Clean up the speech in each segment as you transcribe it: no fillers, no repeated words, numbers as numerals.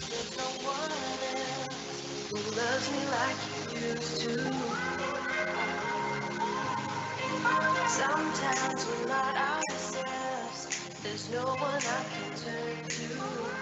There's no one else who loves me like you used to. Sometimes we're not ourselves. There's no one I can turn to.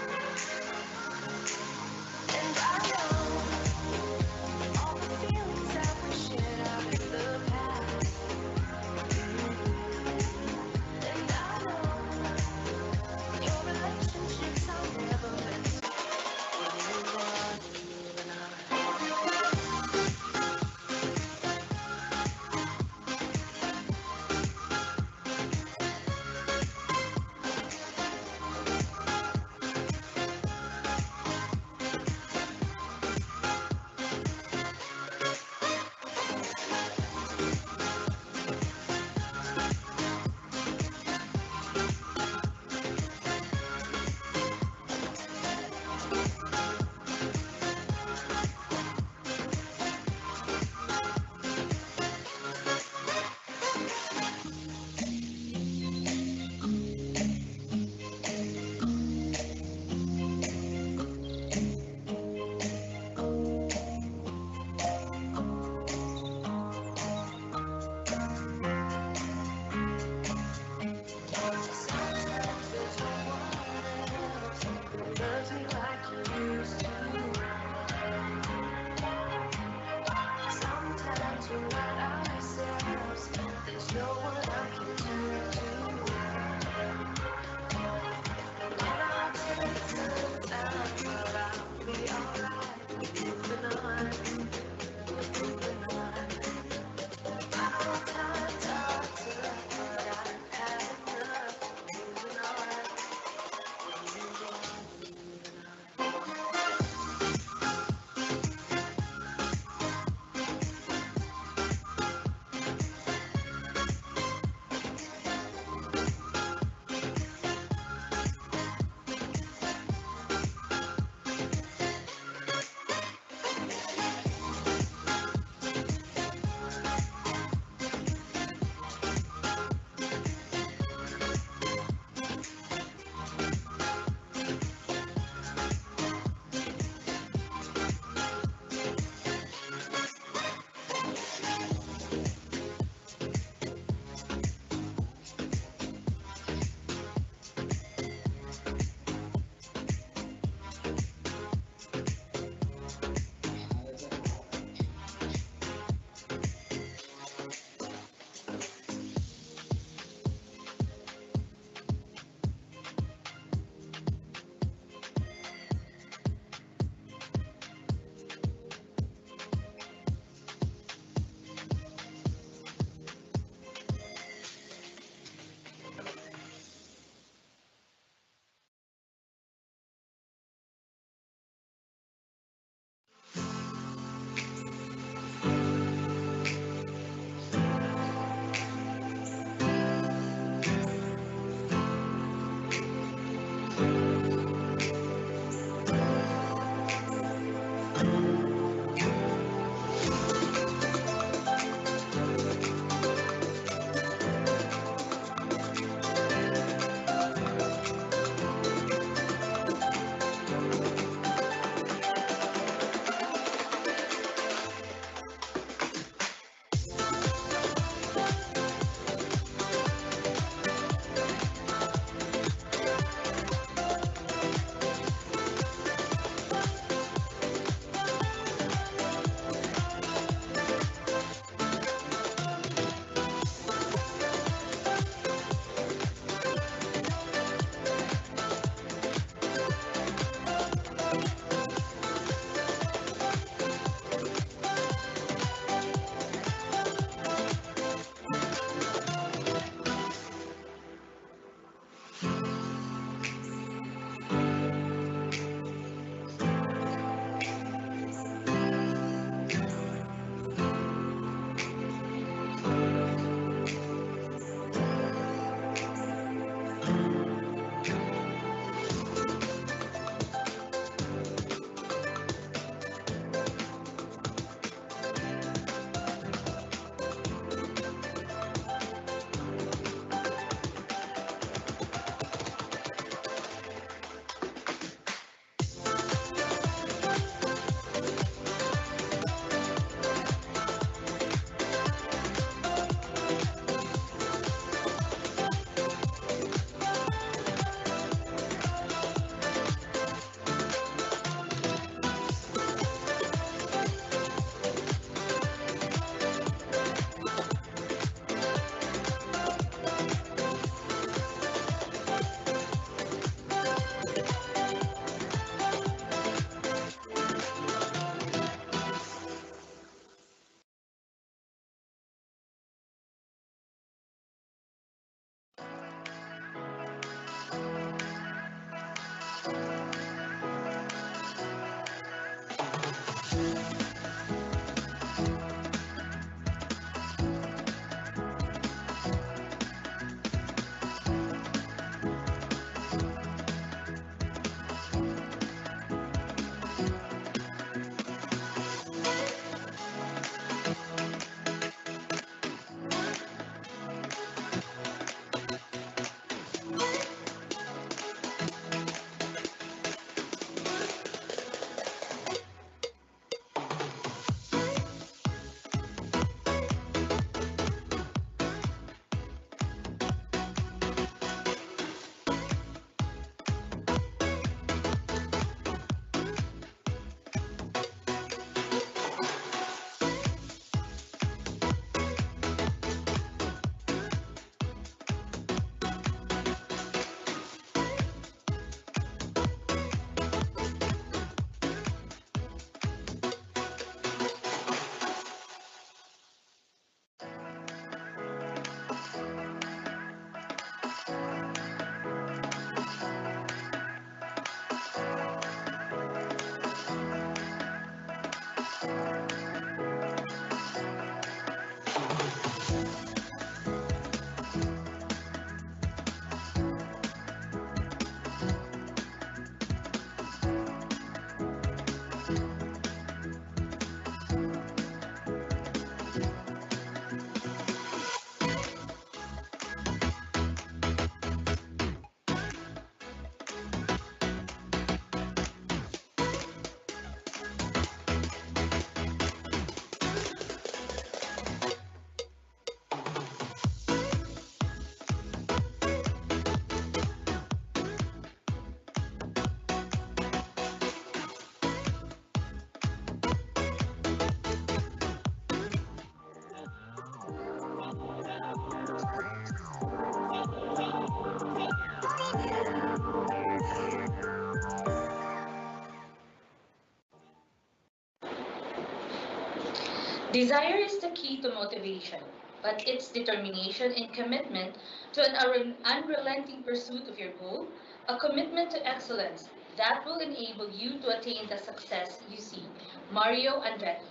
Desire is the key to motivation, but it's determination and commitment to an unrelenting pursuit of your goal, a commitment to excellence that will enable you to attain the success you seek. Mario Andretti.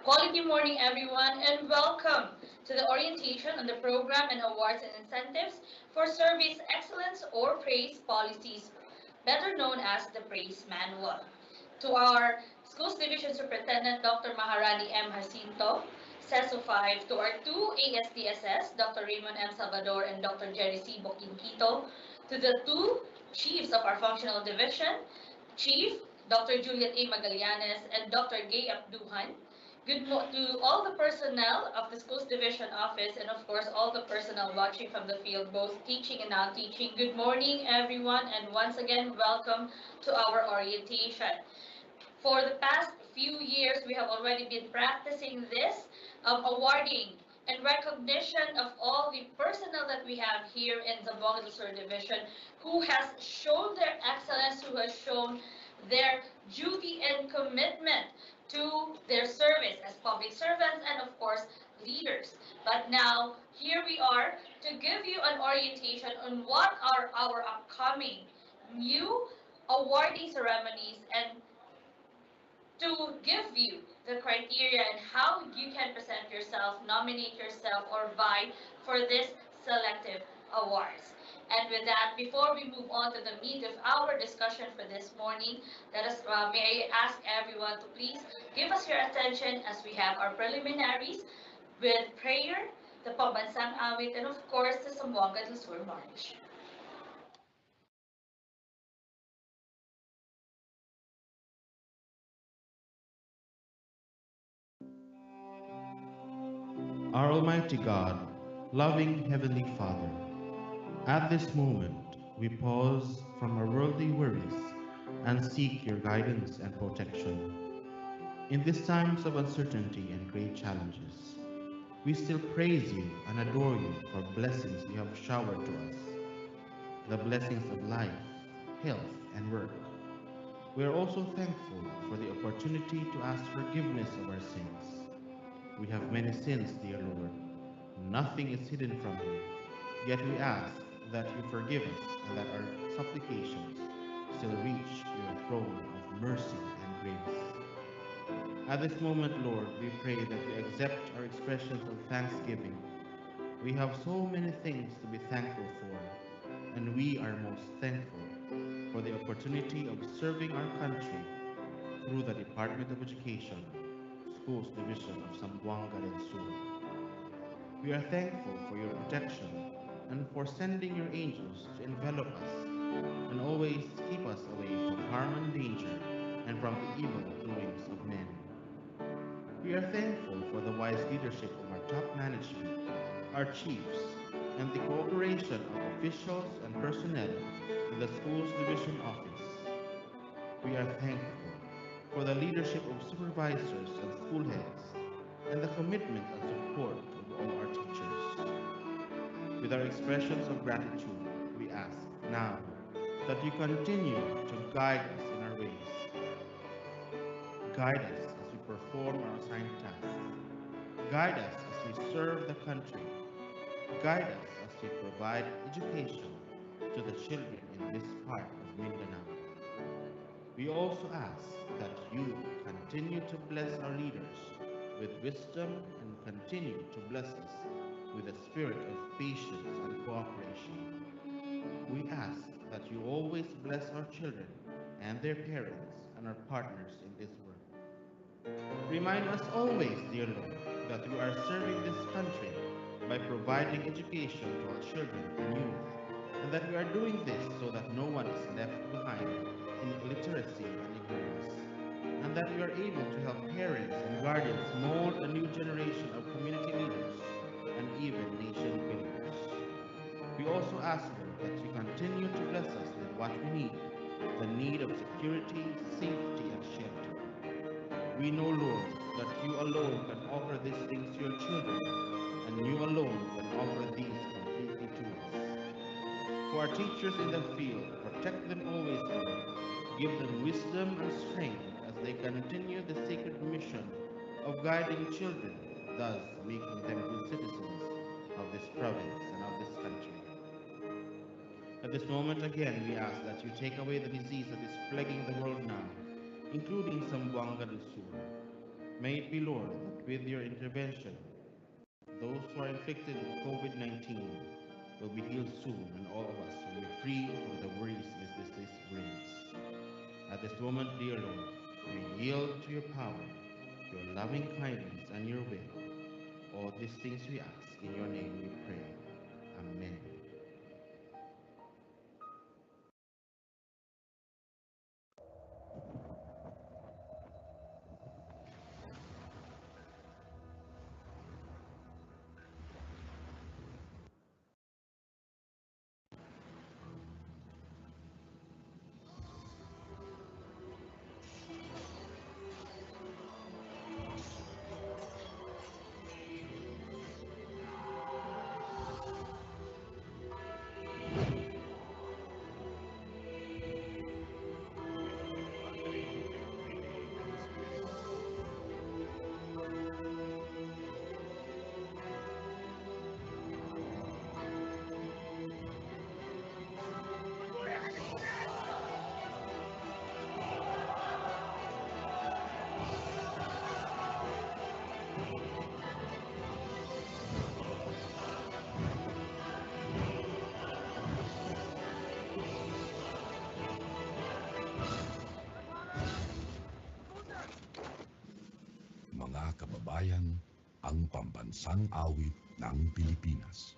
Quality morning, everyone, and welcome to the orientation on the program and awards and incentives for service excellence or praise policies, better known as the Praise Manual. To our Schools Division Superintendent, Dr. Maharani M. Jacinto, CESO 5, to our two ASDSS, Dr. Raymond M. Salvador and Dr. Jerry C. Boquinquito, to the two chiefs of our functional division, Chief Dr. Juliet A. Magallanes and Dr. Gay Abduhan. To all the personnel of the Schools Division Office and of course all the personnel watching from the field, both teaching and non-teaching. Good morning everyone and once again welcome to our orientation. For the past few years, we have already been practicing this awarding and recognition of all the personnel that we have here in Zamboanga del Sur Division who has shown their excellence, who has shown their duty and commitment to their service as public servants and of course leaders. But now here we are to give you an orientation on what are our upcoming new awarding ceremonies and to give you the criteria and how you can present yourself, nominate yourself, or vie for this selective awards. And with that, before we move on to the meat of our discussion for this morning, may I ask everyone to please give us your attention as we have our preliminaries with prayer, the Pambansang Awit, and of course the Zamboanga del Sur March. Our Almighty God, loving Heavenly Father, at this moment we pause from our worldly worries and seek your guidance and protection. In these times of uncertainty and great challenges, we still praise you and adore you for blessings you have showered to us, the blessings of life, health, and work. We are also thankful for the opportunity to ask forgiveness of our sins. We have many sins, dear Lord. Nothing is hidden from you. Yet we ask that you forgive us and that our supplications still reach your throne of mercy and grace. At this moment, Lord, we pray that you accept our expressions of thanksgiving. We have so many things to be thankful for, and we are most thankful for the opportunity of serving our country through the Department of Education, Schools Division of Zamboanga del Sur. We are thankful for your protection and for sending your angels to envelop us and always keep us away from harm and danger and from the evil doings of men. We are thankful for the wise leadership of our top management, our chiefs, and the cooperation of officials and personnel in the Schools Division Office. We are thankful for the leadership of supervisors and school heads and the commitment and support of all our teachers. With our expressions of gratitude, we ask now that you continue to guide us in our ways. Guide us as we perform our assigned tasks. Guide us as we serve the country. Guide us as we provide education to the children in this part of Mindanao. We also ask that you continue to bless our leaders with wisdom and continue to bless us with a spirit of patience and cooperation. We ask that you always bless our children and their parents and our partners in this work. Remind us always, dear Lord, that we are serving this country by providing education to our children and youth, and that we are doing this so that no one is left behind in illiteracy and ignorance, and that we are able to help parents and guardians mold a new generation of community leaders and even nation builders. We also ask, Lord, that you continue to bless us with what we need, the need of security, safety, and shelter. We know, Lord, that you alone can offer these things to your children, and you alone can offer these completely to us. For our teachers in the field, protect them always, Lord. Give them wisdom and strength as they continue the sacred mission of guiding children thus making them good citizens of this province and of this country. At this moment again, we ask that you take away the disease that is plaguing the world now, including Zamboanga del Sur. May it be, Lord, that with your intervention, those who are inflicted with COVID-19 will be healed soon, and all of us will be free from the worries this disease brings. At this moment, dear Lord, we yield to your power, your loving kindness, and your will. All these things we ask in your name we pray. Amen. Mga kababayan, ang pambansang awit ng Pilipinas.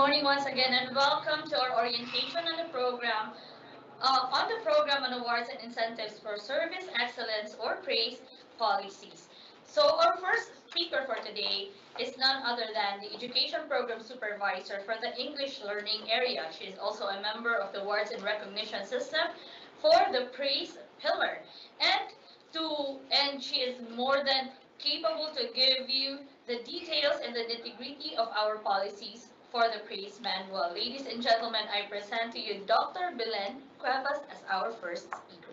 morning once again and welcome to our orientation on the program on awards and incentives for service excellence or praise policies. So our first speaker for today is none other than the education program supervisor for the English learning area. She is also a member of the awards and recognition system for the praise pillar. And she is more than capable to give you the details and the nitty-gritty of our policies for the praise manual. Ladies and gentlemen, I present to you Dr. Belen Cuevas as our first speaker.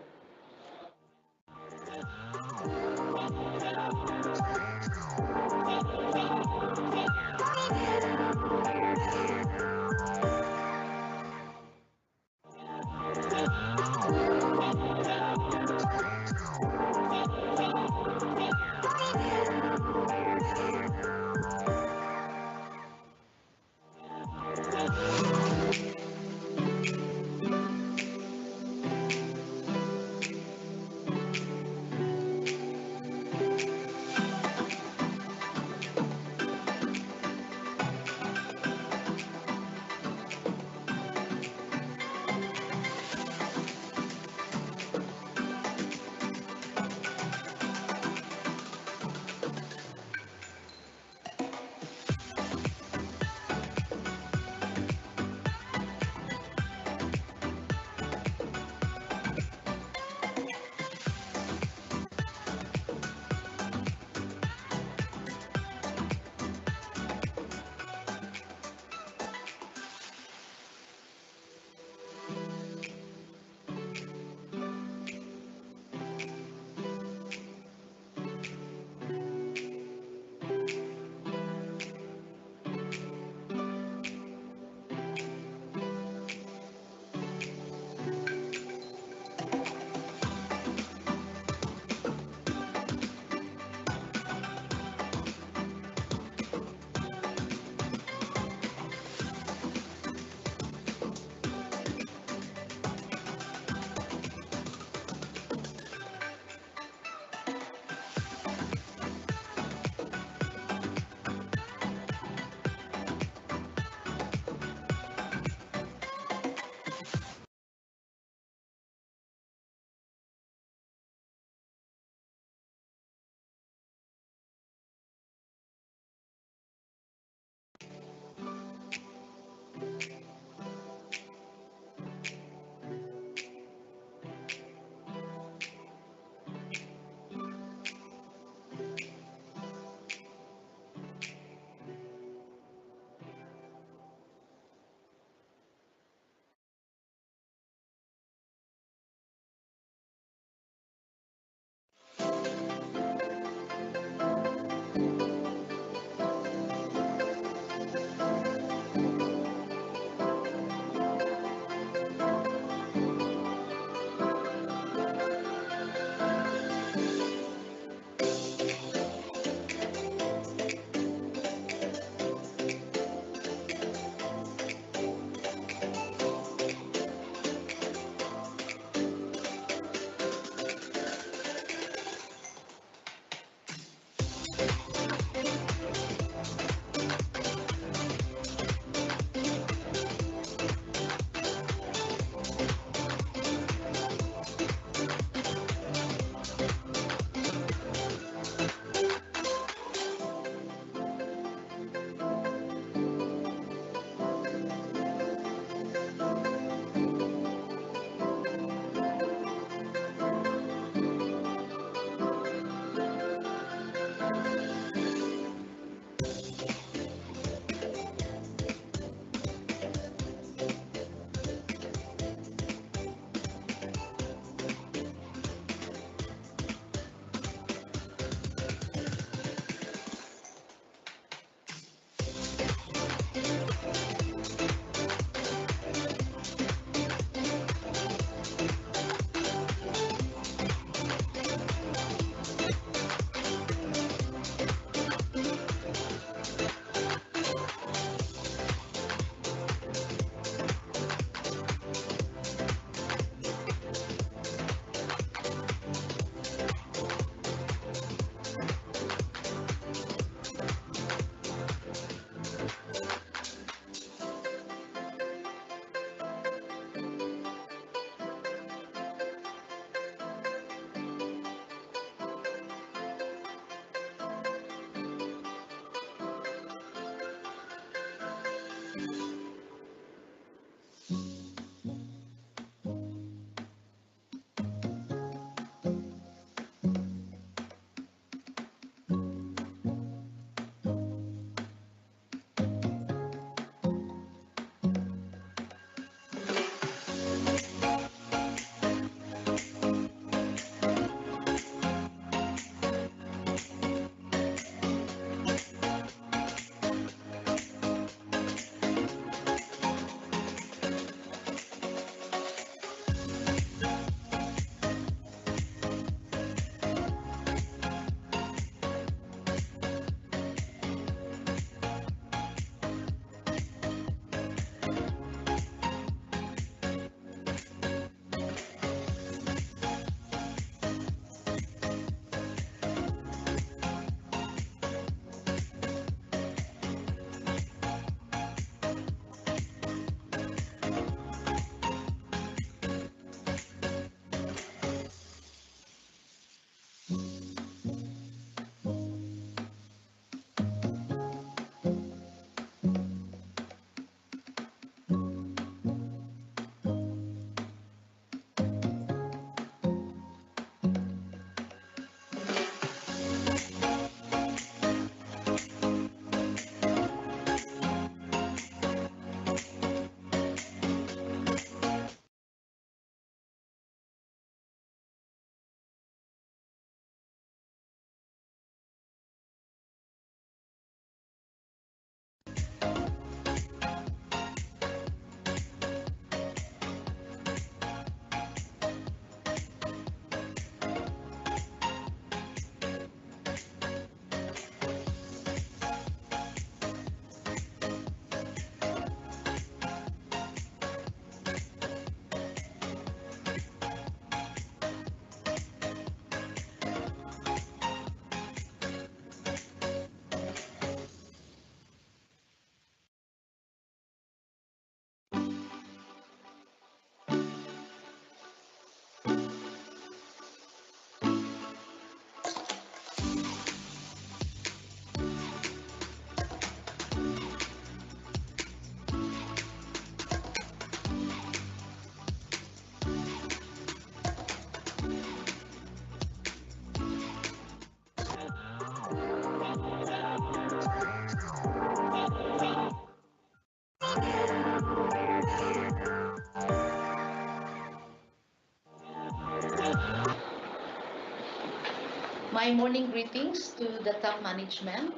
My morning greetings to the top management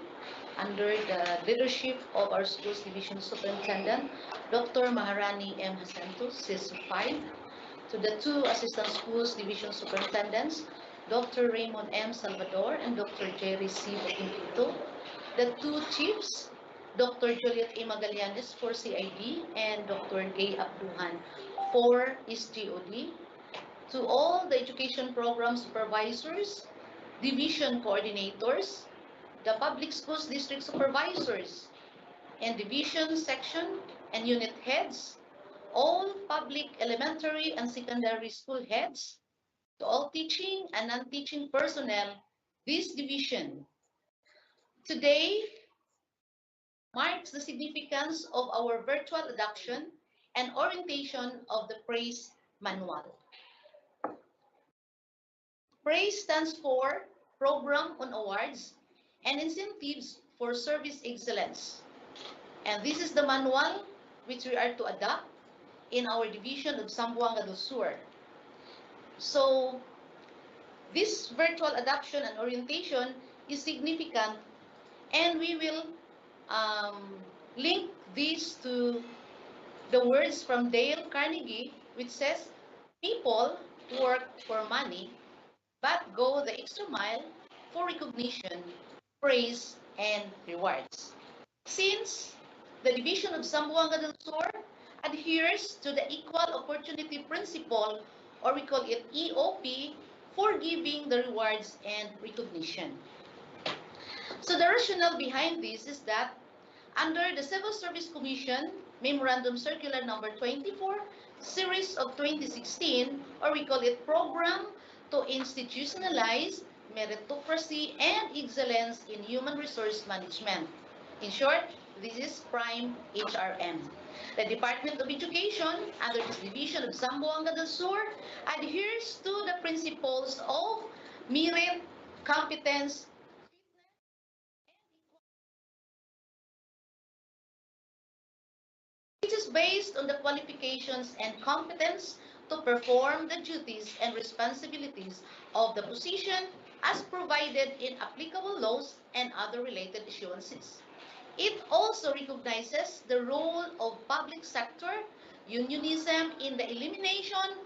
under the leadership of our school's division superintendent, Dr. Maharani M. Jacinto, CIS 5, to the two assistant schools division superintendents, Dr. Raymond M. Salvador and Dr. Jerry C. Boquintito, the two chiefs, Dr. Juliet A. Magallanes for CID and Dr. Gay Abduhan for SGOD, to all the education program supervisors, division coordinators, the public schools district supervisors, and division, section, and unit heads, all public elementary and secondary school heads, to all teaching and non-teaching personnel, this division. Today marks the significance of our virtual adoption and orientation of the PRAISE manual. PRAISE stands for Program on Awards and Incentives for Service Excellence. And this is the manual which we are to adopt in our division of Zamboanga do Sur. So this virtual adoption and orientation is significant, and we will link this to the words from Dale Carnegie, which says, people work for money, but go the extra mile for recognition, praise, and rewards. Since the division of Zamboanga del Sur adheres to the Equal Opportunity Principle, or we call it EOP, for giving the rewards and recognition. So the rationale behind this is that under the Civil Service Commission Memorandum Circular Number 24, Series of 2016, or we call it Program to Institutionalize Meritocracy and Excellence in Human Resource Management. In short, This is Prime HRM. The Department of Education, under this division of Zamboanga del Sur, adheres to the principles of merit, competence, which is based on the qualifications and competence to perform the duties and responsibilities of the position as provided in applicable laws and other related issuances. It also recognizes the role of public sector unionism in the elimination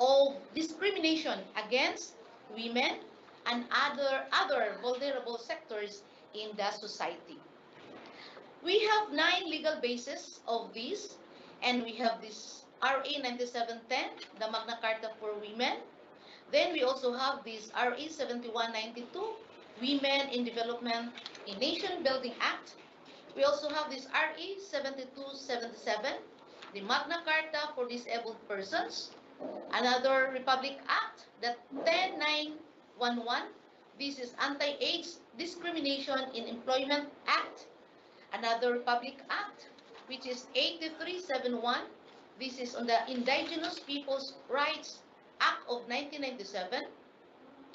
of discrimination against women and other vulnerable sectors in the society. We have 9 legal bases of this, and we have this RA 9710, the Magna Carta for Women. Then we also have this RA 7192, Women in Development in Nation Building Act. We also have this RA 7277, the Magna Carta for Disabled Persons. Another Republic Act, the 10911. This is Anti-AIDS Discrimination in Employment Act. Another Republic Act, which is 8371. This is on the Indigenous Peoples' Rights Act of 1997.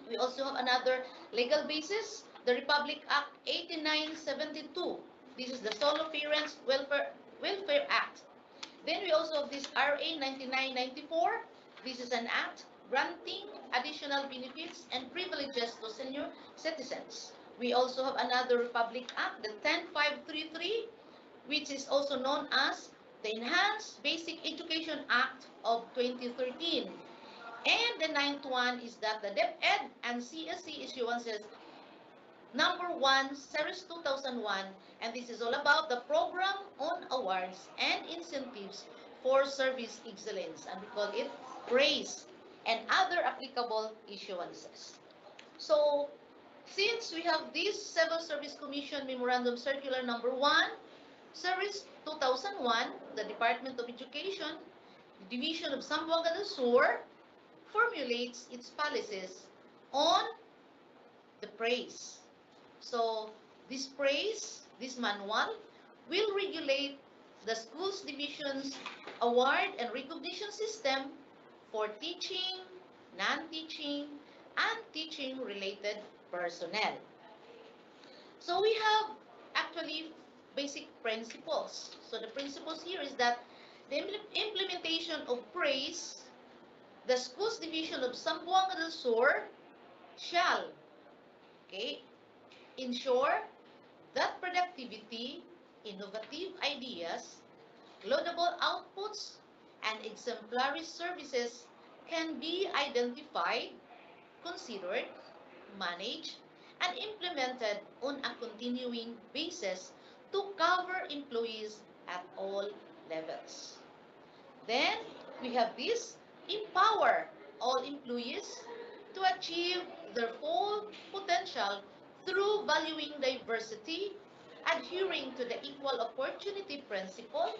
We also have another legal basis, the Republic Act 8972. This is the Solo Parents Welfare Act. Then we also have this RA 9994. This is an act granting additional benefits and privileges to senior citizens. We also have another Republic Act, the 10533, which is also known as the Enhanced Basic Education Act of 2013. And the ninth one is that the DepEd and CSC issuances number 1, Series 2001, and this is all about the Program on Awards and Incentives for Service Excellence, and we call it PRAISE, and other applicable issuances. So, since we have this Civil Service Commission Memorandum Circular number 1, Series 2001, the Department of Education, the Division of Zamboanga del Sur, formulates its policies on the praise. So, this praise, this manual, will regulate the schools division's award and recognition system for teaching, non-teaching, and teaching-related personnel. So we have actually basic principles. So the principles here is that the implementation of praise, the schools division of Zamboanga del Sur shall, okay, ensure that productivity, innovative ideas, laudable outputs, and exemplary services can be identified, considered, managed, and implemented on a continuing basis to cover employees at all levels. Then we have this: empower all employees to achieve their full potential through valuing diversity, adhering to the equal opportunity principle,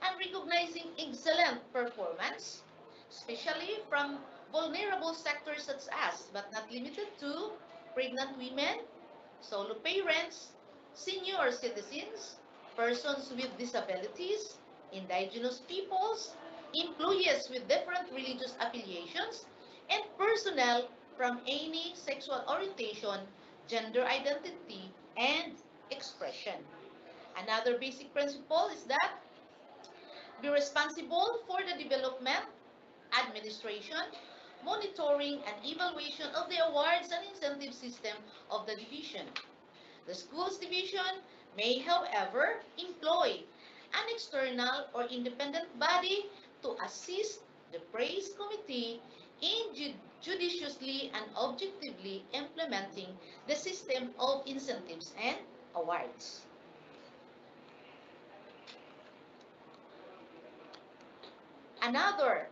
and recognizing excellent performance, especially from vulnerable sectors such as, but not limited to, pregnant women, solo parents, senior citizens, persons with disabilities, indigenous peoples, employees with different religious affiliations, and personnel from any sexual orientation, gender identity, and expression. Another basic principle is that be responsible for the development, administration, monitoring, and evaluation of the awards and incentive system of the division. The schools division may, however, employ an external or independent body to assist the praise committee in judiciously and objectively implementing the system of incentives and awards. Another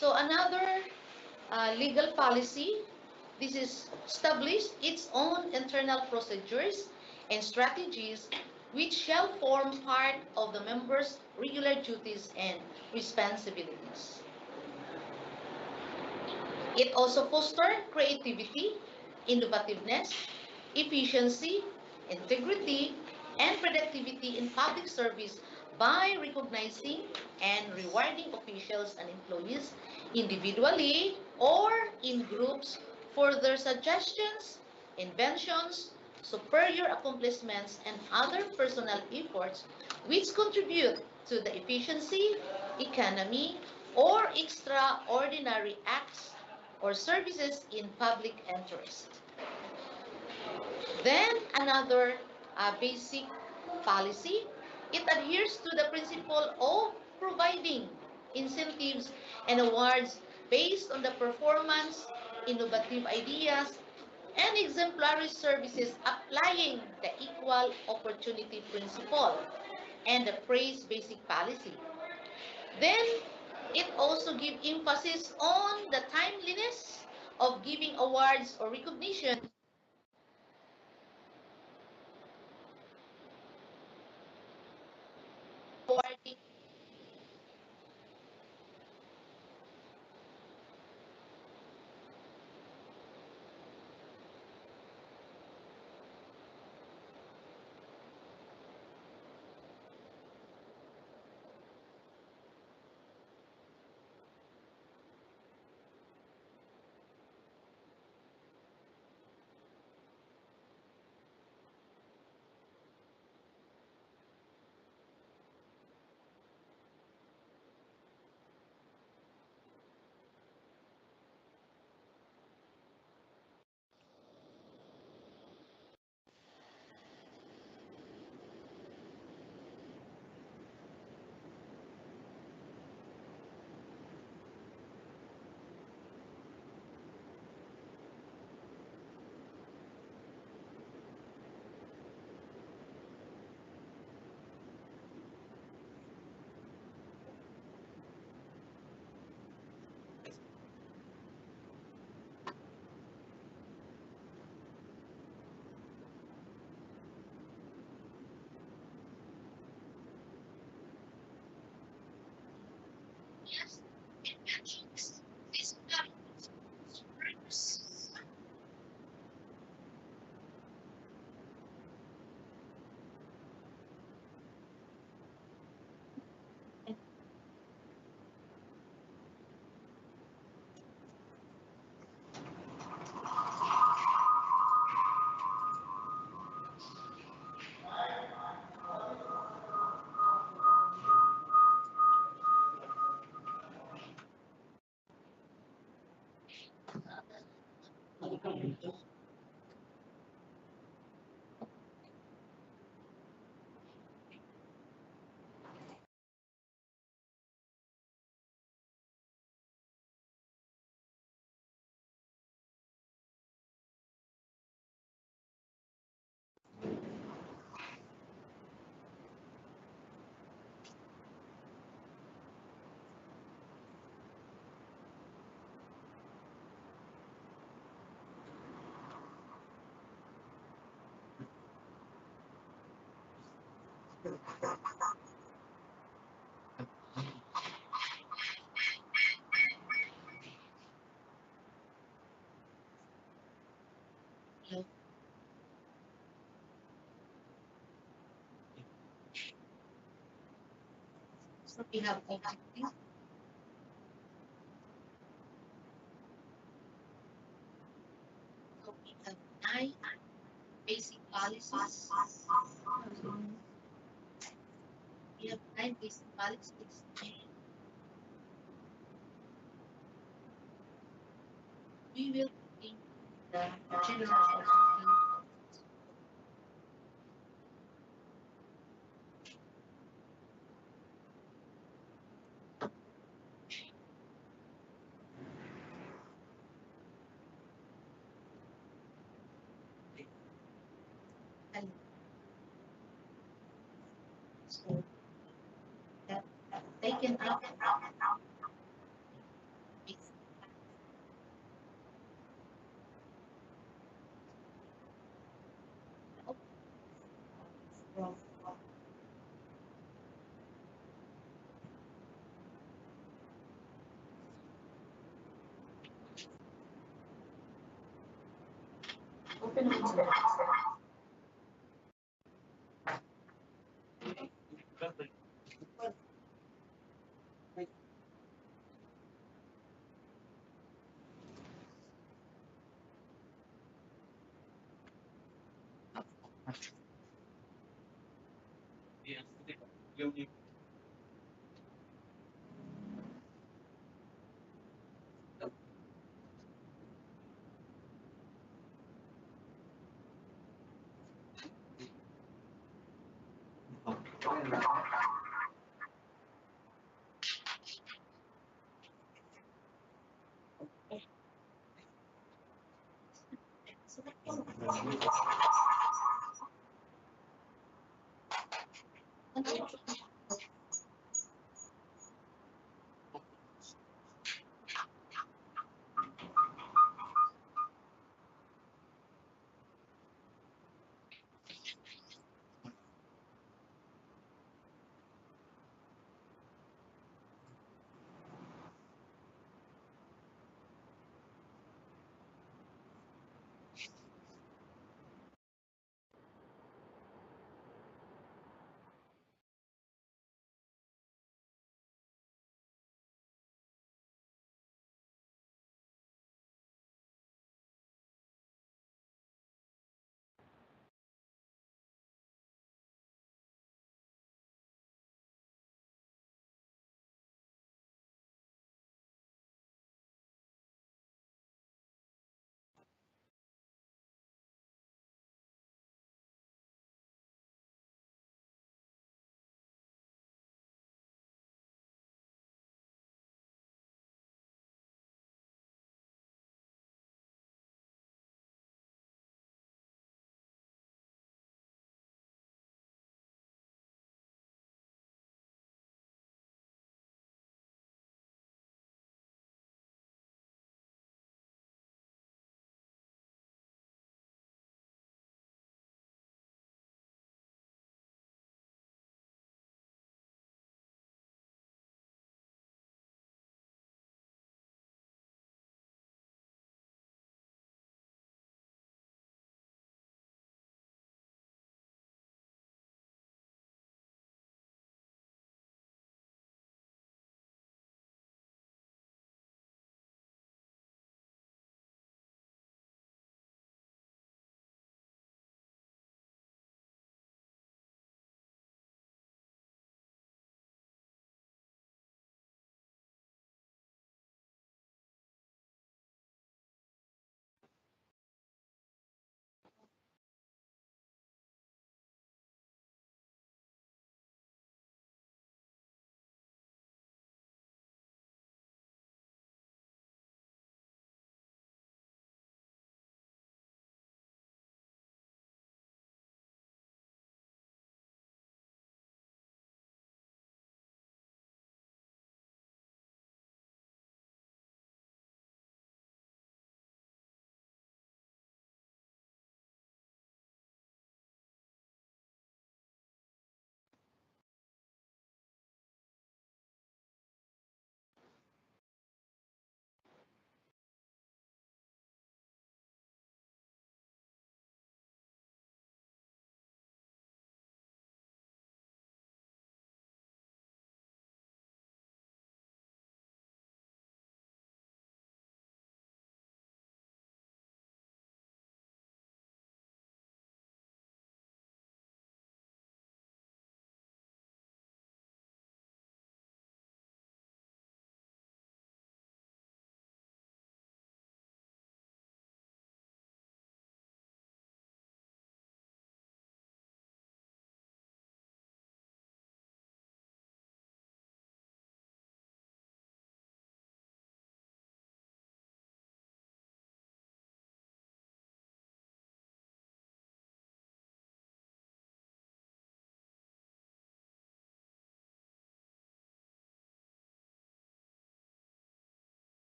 So another legal policy, this is established its own internal procedures and strategies which shall form part of the members' regular duties and responsibilities. It also fosters creativity, innovativeness, efficiency, integrity, and productivity in public service by recognizing and rewarding officials and employees individually or in groups for their suggestions, inventions, superior accomplishments, and other personal efforts which contribute to the efficiency, economy, or extraordinary acts or services in public interest. Then another basic policy, it adheres to the principle of providing incentives and awards based on the performance, innovative ideas, and exemplary services applying the equal opportunity principle and the praise basic policy. Then it also gives emphasis on the timeliness of giving awards or recognition awarding. So we have objective, so we have 9 basic policies. We have 9 basic policies, and we will begin the general objective. And so that taken up Open mo sila.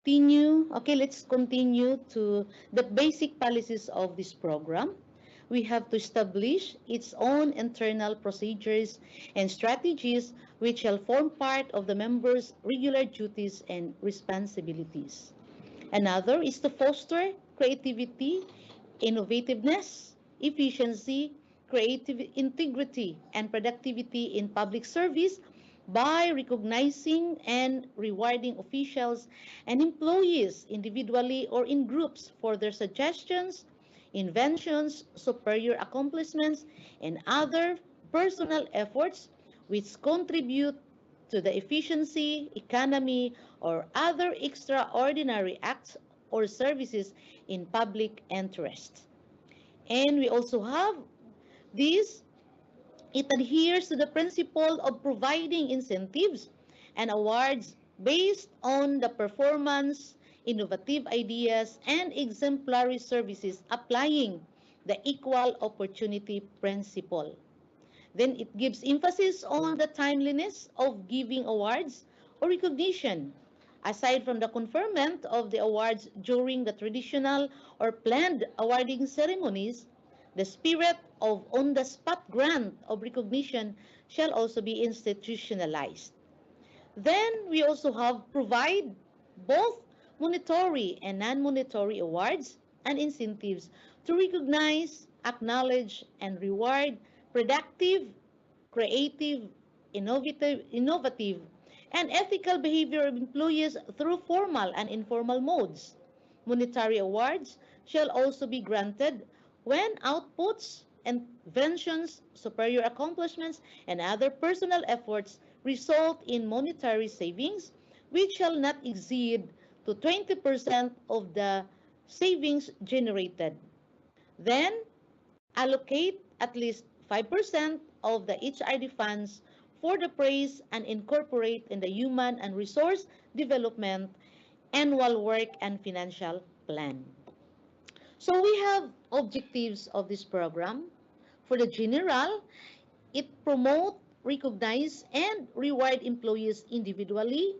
continue. Okay, let's continue to the basic policies of this program. We have to establish its own internal procedures and strategies which shall form part of the members' regular duties and responsibilities. Another is to foster creativity, innovativeness, efficiency, creative integrity, and productivity in public service by recognizing and rewarding officials and employees individually or in groups for their suggestions, inventions, superior accomplishments, and other personal efforts which contribute to the efficiency, economy, or other extraordinary acts or services in public interest. And we also have this, it adheres to the principle of providing incentives and awards based on the performance, innovative ideas, and exemplary services applying the equal opportunity principle. Then it gives emphasis on the timeliness of giving awards or recognition. Aside from the conferment of the awards during the traditional or planned awarding ceremonies, the spirit of on-the-spot grant of recognition shall also be institutionalized. Then we also have provide both monetary and non-monetary awards and incentives to recognize, acknowledge, and reward productive, creative, innovative, and ethical behavior of employees through formal and informal modes. Monetary awards shall also be granted when outputs, inventions, superior accomplishments, and other personal efforts result in monetary savings, which shall not exceed to 20% of the savings generated. Then, allocate at least 5% of the HRD funds for the praise and incorporate in the human and resource development annual work and financial plan. So we have objectives of this program. For the general, it promote, recognize, and reward employees individually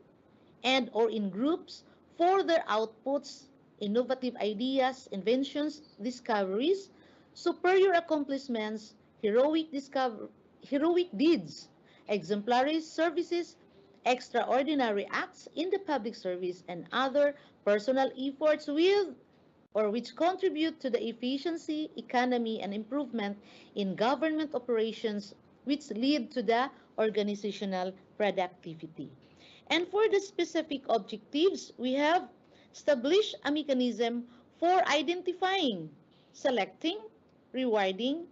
and or in groups for their outputs, innovative ideas, inventions, discoveries, superior accomplishments, heroic deeds, exemplary services, extraordinary acts in the public service, and other personal efforts with or which contribute to the efficiency, economy, and improvement in government operations which lead to the organizational productivity. And for the specific objectives, we have established a mechanism for identifying, selecting, rewarding,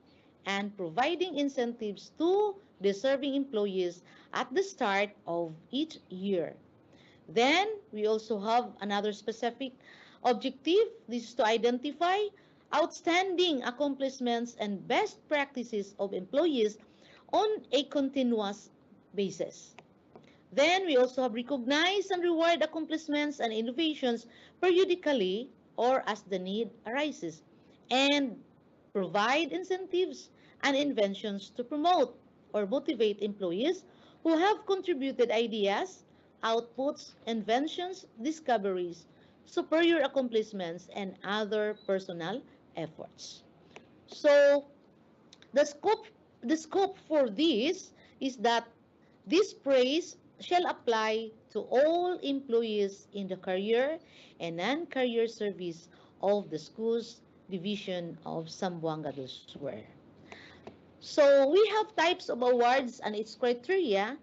and providing incentives to deserving employees at the start of each year. Then, we also have another specific objective. This is to identify outstanding accomplishments and best practices of employees on a continuous basis. Then, we also have recognize and reward accomplishments and innovations periodically or as the need arises, and provide incentives and inventions to promote or motivate employees who have contributed ideas, outputs, inventions, discoveries, superior accomplishments, and other personal efforts. So, the scope, the scope for this is that this praise shall apply to all employees in the career and non-career service of the school's division of Zamboanga del Sur. So we have types of awards and its criteria,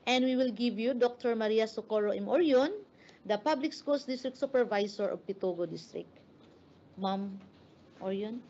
and we will give you Dr. Maria Socorro M. Orion, the Public Schools District Supervisor of Pitogo District. Ma'am Orion.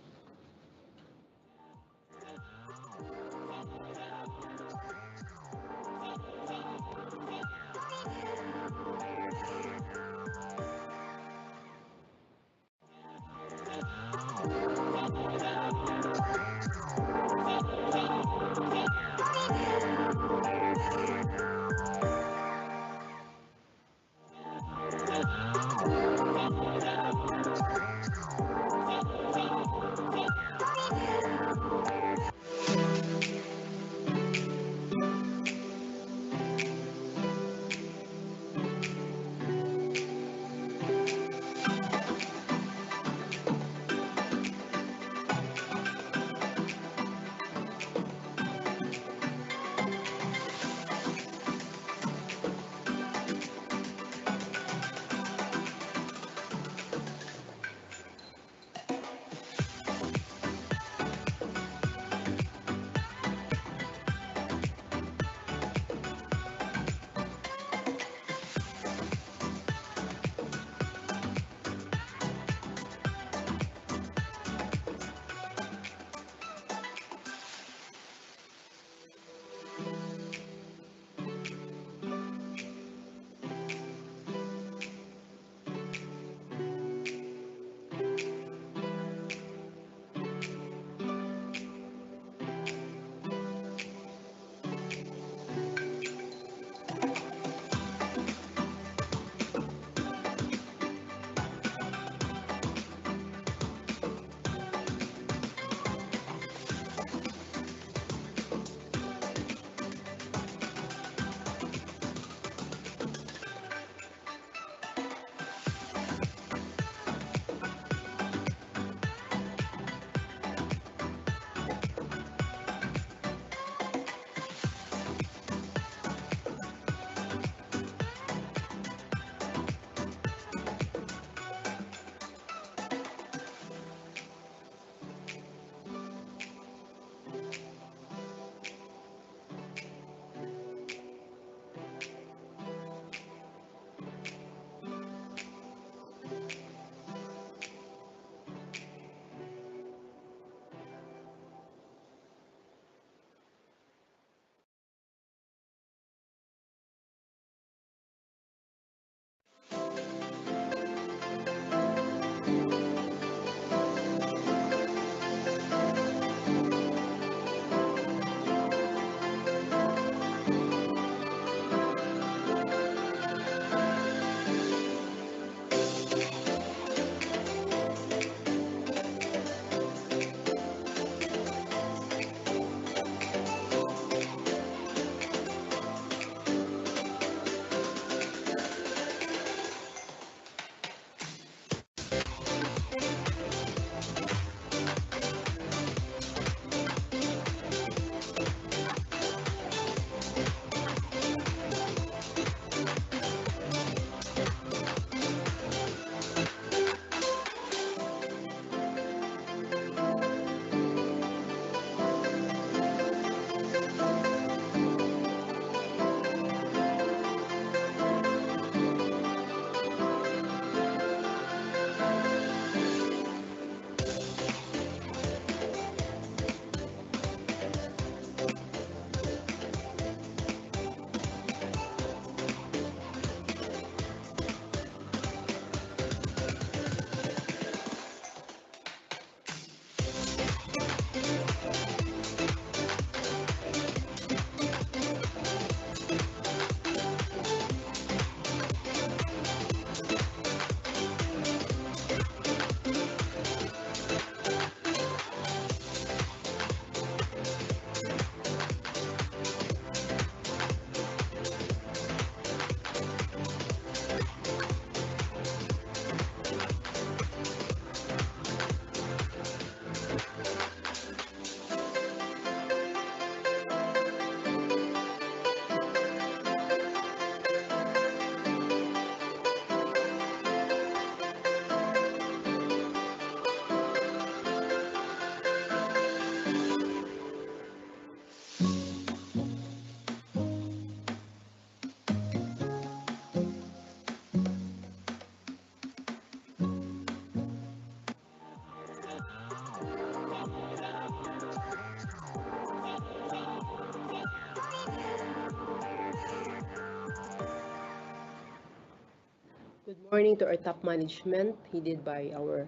morning to our top management, headed by our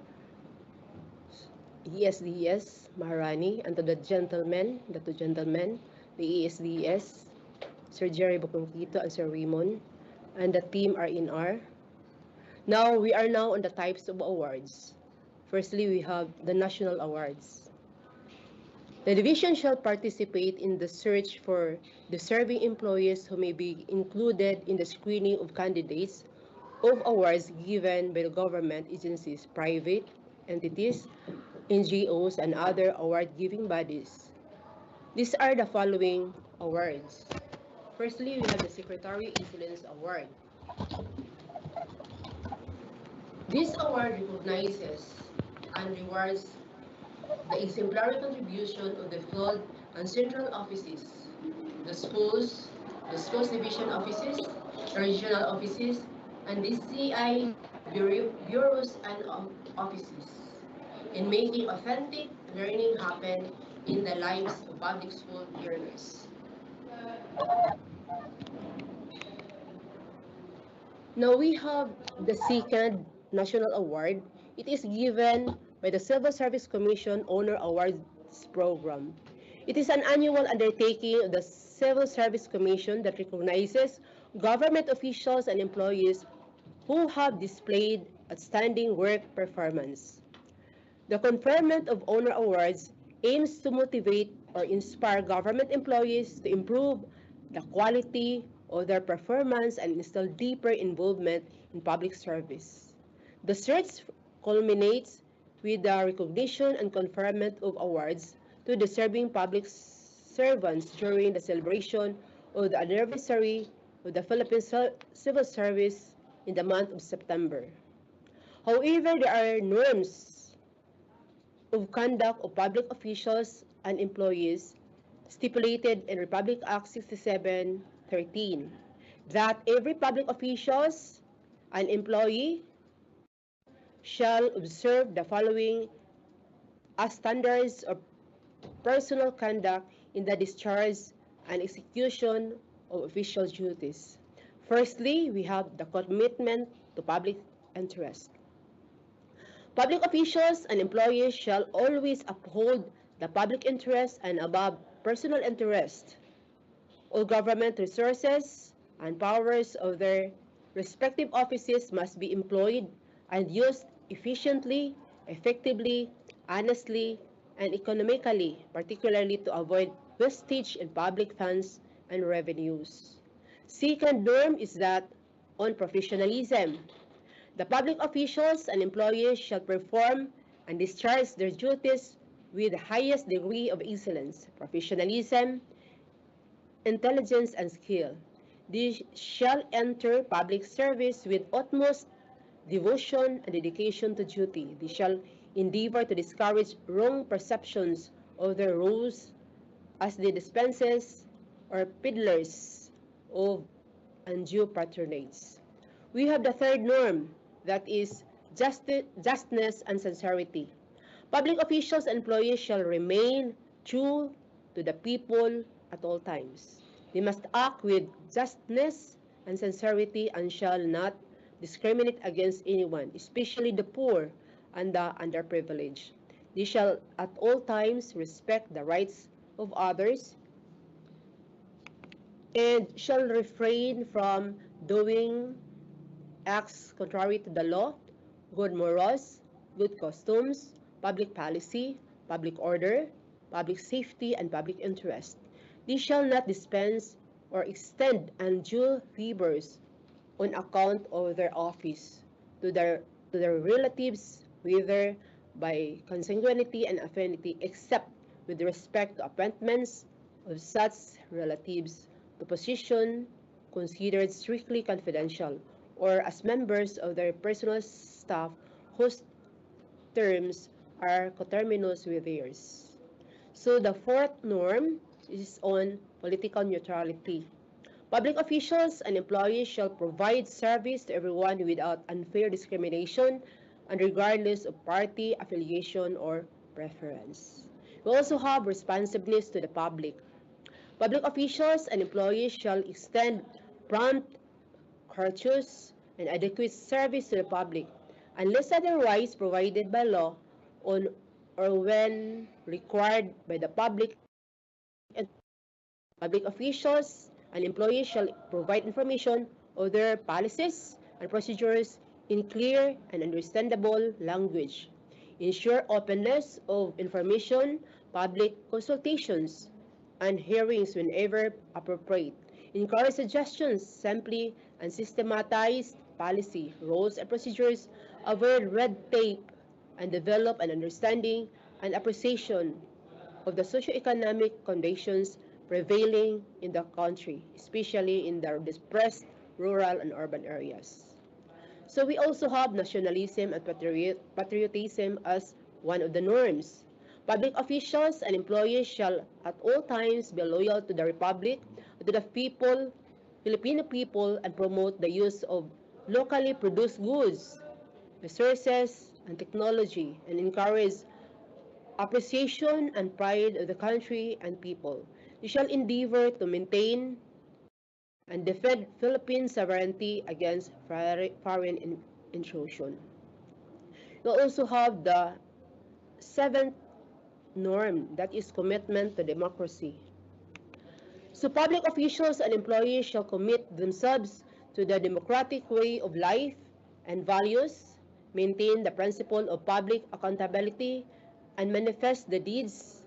ESDS Maharani, and to the two gentlemen, the ESDS, Sir Jerry Bukongkito and Sir Raymond, and the team RNR. Now, we are now on the types of awards. Firstly, we have the national awards. The division shall participate in the search for deserving employees who may be included in the screening of candidates of awards given by the government agencies, private entities, NGOs, and other award-giving bodies. These are the following awards. Firstly, we have the Secretary Excellence Award. This award recognizes and rewards the exemplary contribution of the field and central offices, the schools division offices, regional offices, and the CI bureaus and offices in making authentic learning happen in the lives of public school learners. Now we have the second national award. It is given by the Civil Service Commission Honor Awards Program. It is an annual undertaking of the Civil Service Commission that recognizes government officials and employees who have displayed outstanding work performance. The conferment of honor awards aims to motivate or inspire government employees to improve the quality of their performance and instill deeper involvement in public service. The search culminates with the recognition and conferment of awards to deserving public servants during the celebration of the anniversary of the Philippine Civil Service in the month of September. However, there are norms of conduct of public officials and employees stipulated in Republic Act 6713 that every public officials and employee shall observe the following as standards of personal conduct in the discharge and execution of official duties. Firstly, we have the commitment to public interest. Public officials and employees shall always uphold the public interest and above personal interest. All government resources and powers of their respective offices must be employed and used efficiently, effectively, honestly, and economically, particularly to avoid wastage in public funds and revenues. Second norm is that on professionalism. The public officials and employees shall perform and discharge their duties with the highest degree of excellence, professionalism, intelligence, and skill. They shall enter public service with utmost devotion and dedication to duty. They shall endeavor to discourage wrong perceptions of their roles as the dispensers or peddlers of undue patronage. We have the third norm, that is justness and sincerity. Public officials and employees shall remain true to the people at all times. They must act with justness and sincerity and shall not discriminate against anyone, especially the poor and the underprivileged. They shall at all times respect the rights of others and shall refrain from doing acts contrary to the law, good morals, good customs, public policy, public order, public safety, and public interest. They shall not dispense or extend undue favors on account of their office to their relatives, whether by consanguinity and affinity, except with respect to appointments of such relatives to position considered strictly confidential, or as members of their personal staff whose terms are coterminous with theirs. So the fourth norm is on political neutrality. Public officials and employees shall provide service to everyone without unfair discrimination and regardless of party affiliation or preference. We also have responsiveness to the public. Public officials and employees shall extend prompt, courteous, and adequate service to the public, unless otherwise provided by law on or when required by the public. And public officials and employees shall provide information of their policies and procedures in clear and understandable language. Ensure openness of information, public consultations, and hearings whenever appropriate. Encourage suggestions, simply and systematized policy, rules, and procedures. Avoid red tape and develop an understanding and appreciation of the socioeconomic conditions prevailing in the country, especially in the depressed rural and urban areas. So we also have nationalism and patriotism as one of the norms. Public officials and employees shall at all times be loyal to the Republic, to the people, Filipino people, and promote the use of locally produced goods, resources, and technology, and encourage appreciation and pride of the country and people. We shall endeavor to maintain and defend Philippine sovereignty against foreign intrusion. We also have the seventh norm, that is commitment to democracy. So public officials and employees shall commit themselves to the democratic way of life and values, maintain the principle of public accountability, and manifest the deeds,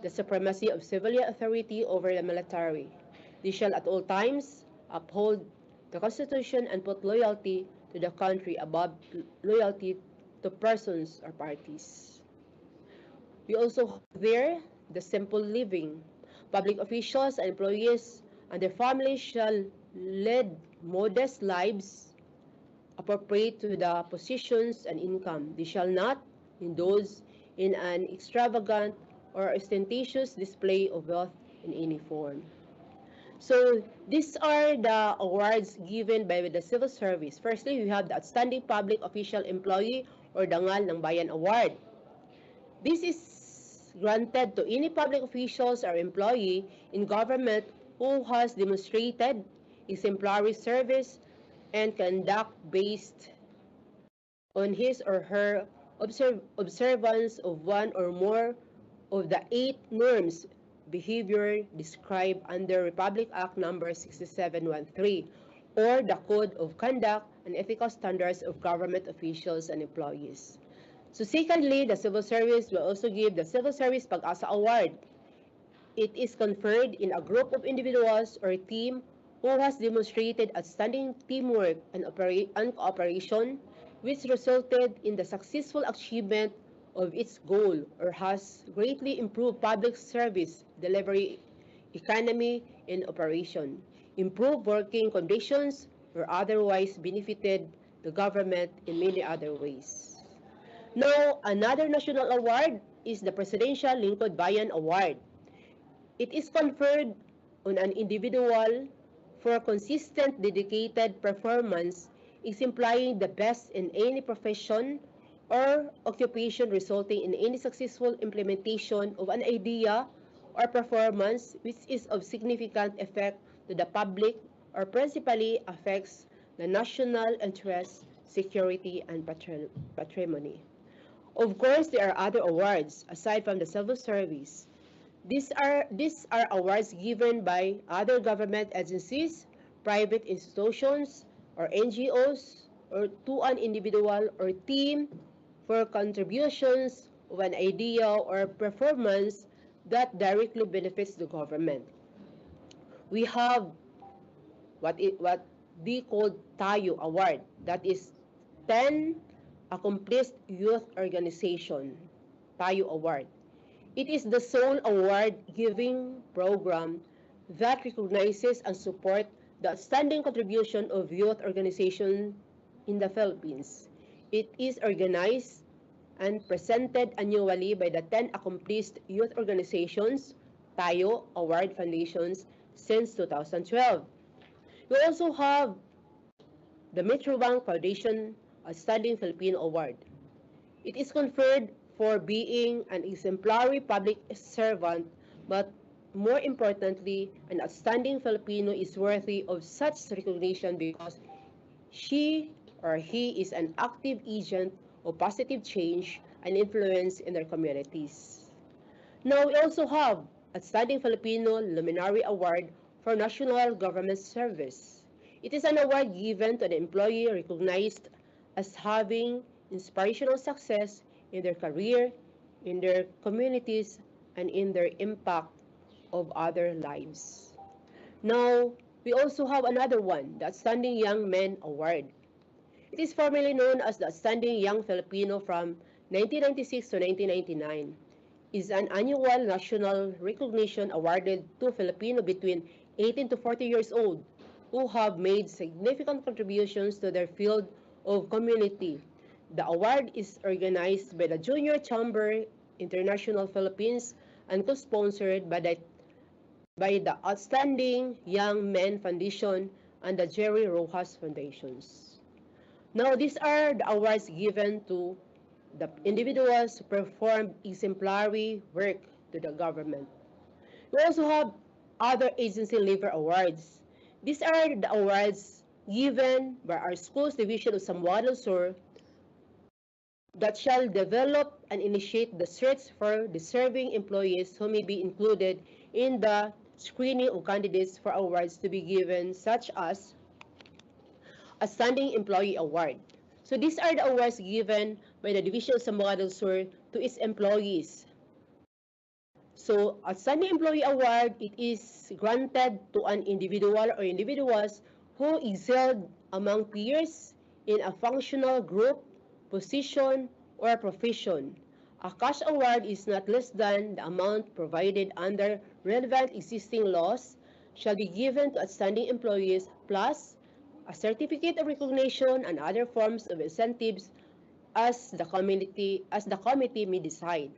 the supremacy of civil authority over the military. They shall at all times uphold the Constitution and put loyalty to the country above loyalty to persons or parties. We also have there the simple living. Public officials and employees and their families shall lead modest lives appropriate to the positions and income. They shall not indulge in an extravagant or ostentatious display of wealth in any form. So these are the awards given by the civil service. Firstly, we have the Outstanding Public Official Employee or Dangal ng Bayan Award. This is granted to any public officials or employee in government who has demonstrated exemplary service and conduct based on his or her observance of one or more of the 8 norms behavior described under Republic Act Number 6713 or the Code of Conduct and Ethical Standards of Government Officials and Employees. So secondly, the civil service will also give the Civil Service Pag-asa Award. It is conferred in a group of individuals or team who has demonstrated outstanding teamwork and cooperation, which resulted in the successful achievement of its goal or has greatly improved public service delivery, economy, and operation, improved working conditions, or otherwise benefited the government in many other ways. Now, another national award is the Presidential Lingkod Bayan Award. It is conferred on an individual for consistent, dedicated performance, exemplifying the best in any profession or occupation, resulting in any successful implementation of an idea or performance which is of significant effect to the public or principally affects the national interest, security, and patrimony. Of course, there are other awards aside from the civil service. These are awards given by other government agencies, private institutions, or NGOs, or to an individual or team for contributions of an idea or performance that directly benefits the government. We have what they call Tayo Award, that is 10 Accomplished Youth Organization, Tayo Award. It is the sole award-giving program that recognizes and supports the outstanding contribution of youth organizations in the Philippines. It is organized and presented annually by the 10 accomplished youth organizations, Tayo Award Foundations, since 2012. We also have the Metrobank Foundation Outstanding Filipino Award. It is conferred for being an exemplary public servant, but more importantly, an outstanding Filipino is worthy of such recognition because she or he is an active agent of positive change and influence in their communities. Now, we also have Outstanding Filipino Luminary Award for National Government Service. It is an award given to the employee recognized as having inspirational success in their career, in their communities, and in their impact of other lives. Now, we also have another one, the Outstanding Young Men Award. It is formerly known as the Outstanding Young Filipino from 1996 to 1999. Is an annual national recognition awarded to Filipino between 18 to 40 years old who have made significant contributions to their field of community. The award is organized by the Junior Chamber International Philippines and co-sponsored by the Outstanding Young Men Foundation and the Jerry Rojas Foundations. Now, these are the awards given to the individuals who perform exemplary work to the government. We also have other agency labor awards. These are the awards given by our school's division of Zamboanga Sur that shall develop and initiate the search for deserving employees who may be included in the screening of candidates for awards to be given, such as a Standing Employee Award. So these are the awards given by the Division of Zamboanga del Sur to its employees. So a Standing Employee Award, it is granted to an individual or individuals who excelled among peers in a functional group, position, or profession. A cash award is not less than the amount provided under relevant existing laws shall be given to outstanding employees plus a certificate of recognition and other forms of incentives as the committee may decide.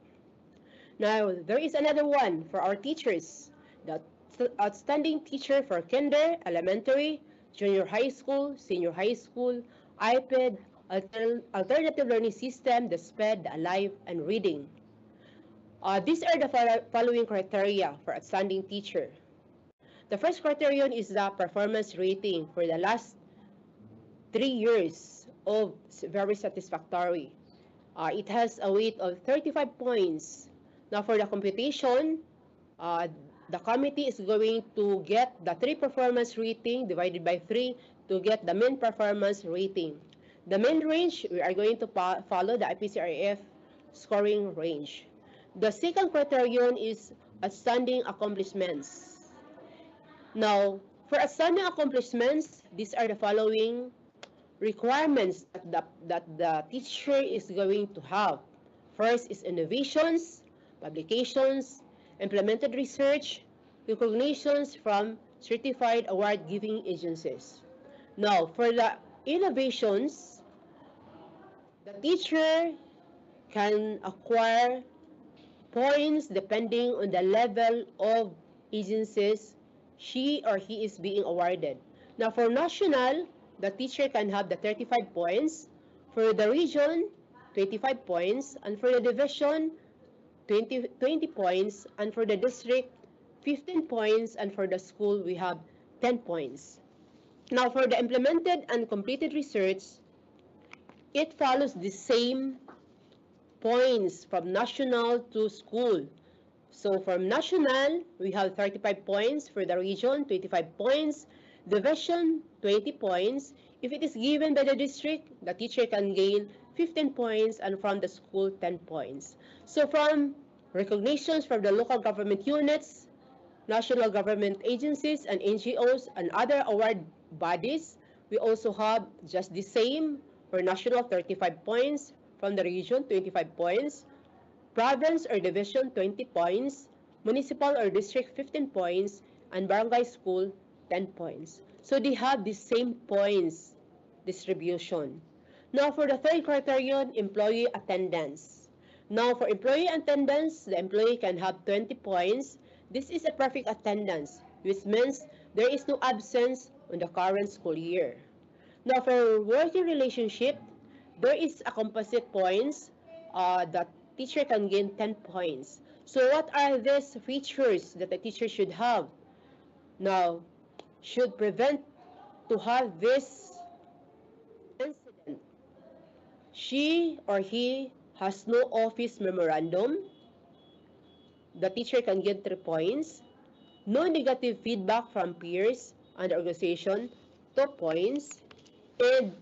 Now, there is another one for our teachers. The outstanding teacher for kinder, elementary, junior high school, senior high school, IPED, alternative learning system, the SPED, the Alive, and reading. These are the following criteria for outstanding teacher. The first criterion is the performance rating for the last 3 years of very satisfactory. It has a weight of 35 points. Now for the computation, the committee is going to get the 3 performance rating divided by 3 to get the mean performance rating. The mean range, we are going to follow the IPCRF scoring range. The second criterion is outstanding accomplishments. Now, for outstanding accomplishments, these are the following requirements that the teacher is going to have. First is innovations, publications, implemented research, recognitions from certified award-giving agencies. Now, for the innovations, the teacher can acquire points depending on the level of agencies she or he is being awarded. Now, for national, the teacher can have the 35 points. For the region, 25 points. And for the division, 20 points. And for the district, 15 points. And for the school, we have 10 points. Now, for the implemented and completed research, it follows the same points from national to school. So from national, we have 35 points. For the region, 25 points. Division, 20 points. If it is given by the district, the teacher can gain 15 points, and from the school, 10 points. So from recognitions from the local government units, national government agencies, and NGOs, and other award bodies, we also have just the same. For national, 35 points. From the region, 25 points. Province or division, 20 points. Municipal or district, 15 points. And barangay school, 10 points. So they have the same points distribution. Now for the third criterion, employee attendance. Now for employee attendance, the employee can have 20 points. This is a perfect attendance, which means there is no absence on the current school year. Now for working relationship, there is a composite points that teacher can gain 10 points. So what are these features that the teacher should have? Now, should prevent to have this incident she or he has no office memorandum, the teacher can get 3 points. No negative feedback from peers and the organization, 2 points. And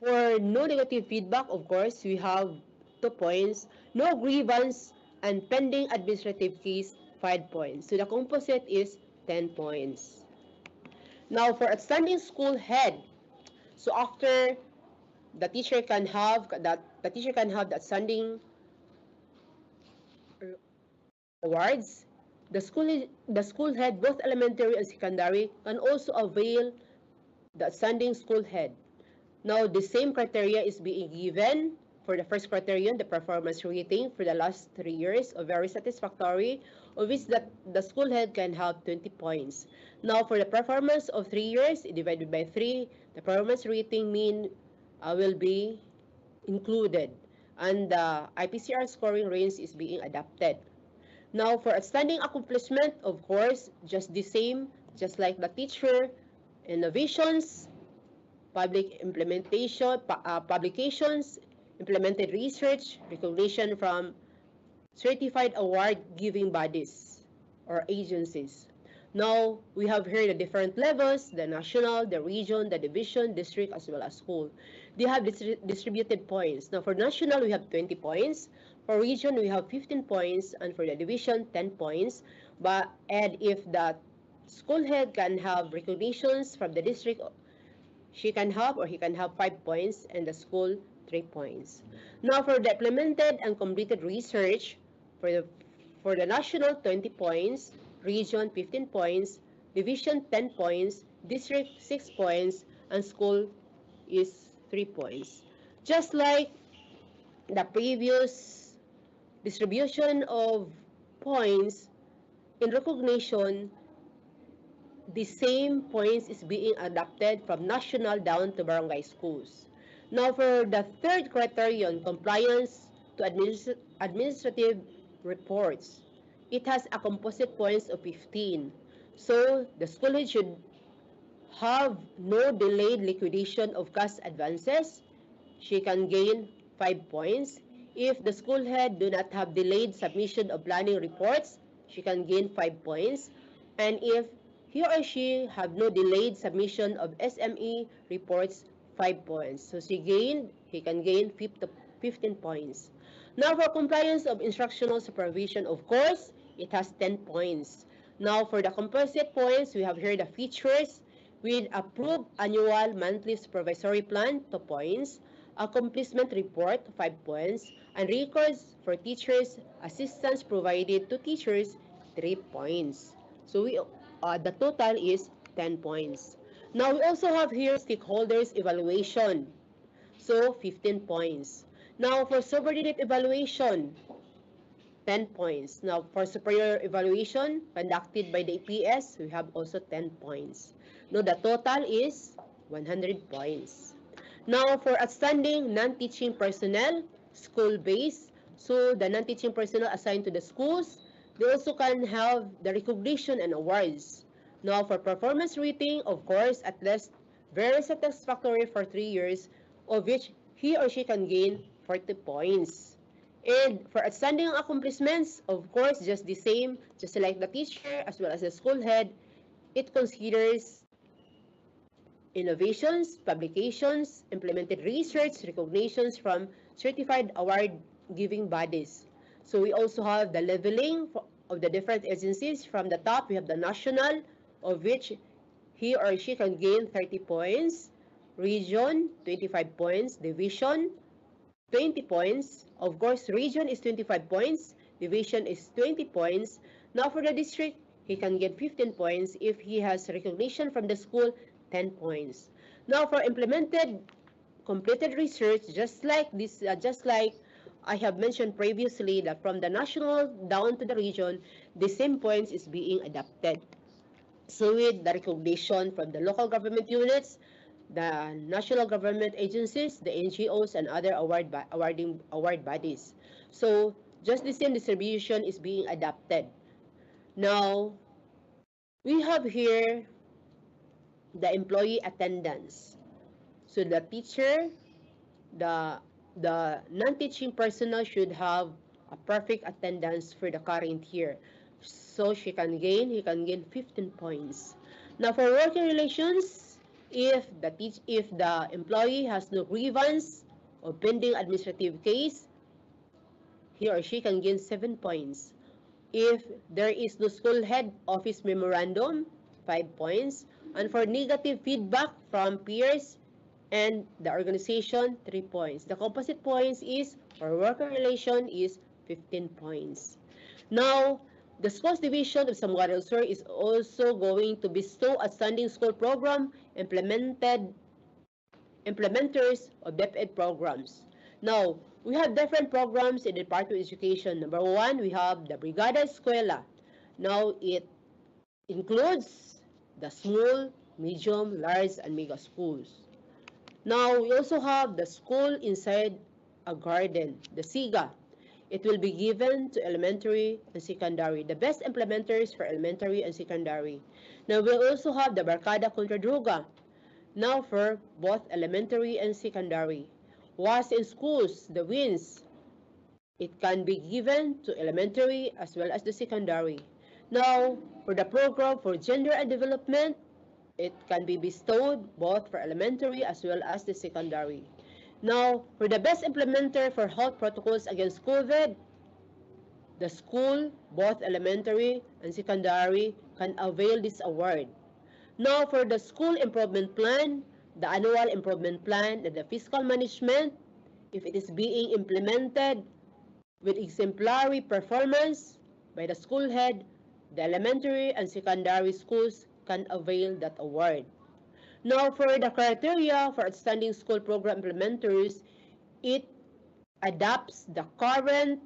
for no negative feedback, of course, we have 2 points. No grievance and pending administrative case, 5 points. So the composite is 10 points. Now for outstanding school head, so after the teacher can have the outstanding awards, the school head, both elementary and secondary, can also avail the outstanding school head. Now, the same criteria is being given for the first criterion, the performance rating for the last 3 years, of very satisfactory, of which the school head can have 20 points. Now, for the performance of 3 years, divided by 3, the performance rating mean will be included, and the IPCR scoring range is being adapted. Now, for outstanding accomplishment, of course, just the same, just like the teacher, innovations, public implementation, publications, implemented research, recognition from certified award giving bodies or agencies. Now, we have here the different levels, the national, the region, the division, district, as well as school. They have distributed points. Now, for national, we have 20 points. For region, we have 15 points. And for the division, 10 points. And if the school head can have recognitions from the district, she can have or he can have 5 points, and the school 3 points. Now, for the implemented and completed research, for the national, 20 points, region, 15 points, division, 10 points, district, 6 points, and school is 3 points. Just like the previous distribution of points in recognition, the same points is being adapted from national down to barangay schools. Now, for the third criterion, compliance to administrative reports, it has a composite points of 15. So, the school head should have no delayed liquidation of cash advances. She can gain 5 points. If the school head do not have delayed submission of planning reports, she can gain 5 points. And if he or she have no delayed submission of SME reports, 5 points. So he can gain 15 points. Now for compliance of instructional supervision, of course, it has 10 points. Now for the composite points, we have here the features with approved annual monthly supervisory plan, 2 points, accomplishment report, 5 points, and records for teachers, assistance provided to teachers, 3 points. So the total is 10 points. Now we also have here stakeholders evaluation. So 15 points. Now for subordinate evaluation, 10 points. Now for superior evaluation conducted by the EPS, we have also 10 points. Now the total is 100 points. Now for outstanding non-teaching personnel, school-based, so the non-teaching personnel assigned to the schools, they also can have the recognition and awards. Now, for performance rating, of course, at least very satisfactory for 3 years, of which he or she can gain 40 points. And for outstanding accomplishments, of course, just the same, just like the teacher as well as the school head, it considers innovations, publications, implemented research, recognitions from certified award-giving bodies. So we also have the leveling of the different agencies. From the top, we have the national, of which he or she can gain 30 points, region, 25 points, division, 20 points. Of course, region is 25 points, division is 20 points. Now for the district, he can get 15 points. If he has recognition from the school, 10 points. Now for implemented, completed research, just like I have mentioned previously, that from the national down to the region, the same points is being adapted. So with the recognition from the local government units, the national government agencies, the NGOs, and other award bodies. So just the same distribution is being adapted. Now, we have here the employee attendance. So the teacher, the non-teaching personnel should have a perfect attendance for the current year. So he can gain 15 points. Now for working relations, if the employee has no grievance or pending administrative case, he or she can gain 7 points. If there is no school head office memorandum, 5 points. And for negative feedback from peers and the organization, 3 points. The composite points is for worker relation is 15 points. Now, the schools division of Zamboanga del Sur is also going to bestow outstanding school program implementers of DepEd programs. Now, we have different programs in the Department of Education. Number one, we have the Brigada Escuela. Now, it includes the small, medium, large, and mega schools. Now, we also have the school inside a garden, the SIGA. It will be given to elementary and secondary, the best implementers for elementary and secondary. Now, we also have the Barkada Contra Droga, now for both elementary and secondary. Was in schools, the wins, it can be given to elementary as well as the secondary. Now, for the program for gender and development, it can be bestowed both for elementary as well as the secondary. Now, for the best implementer for health protocols against COVID, the school, both elementary and secondary, can avail this award. Now, for the school improvement plan, the annual improvement plan, and the fiscal management, if it is being implemented with exemplary performance by the school head, the elementary and secondary schools can avail that award. Now, for the criteria for outstanding school program implementers, it adapts the current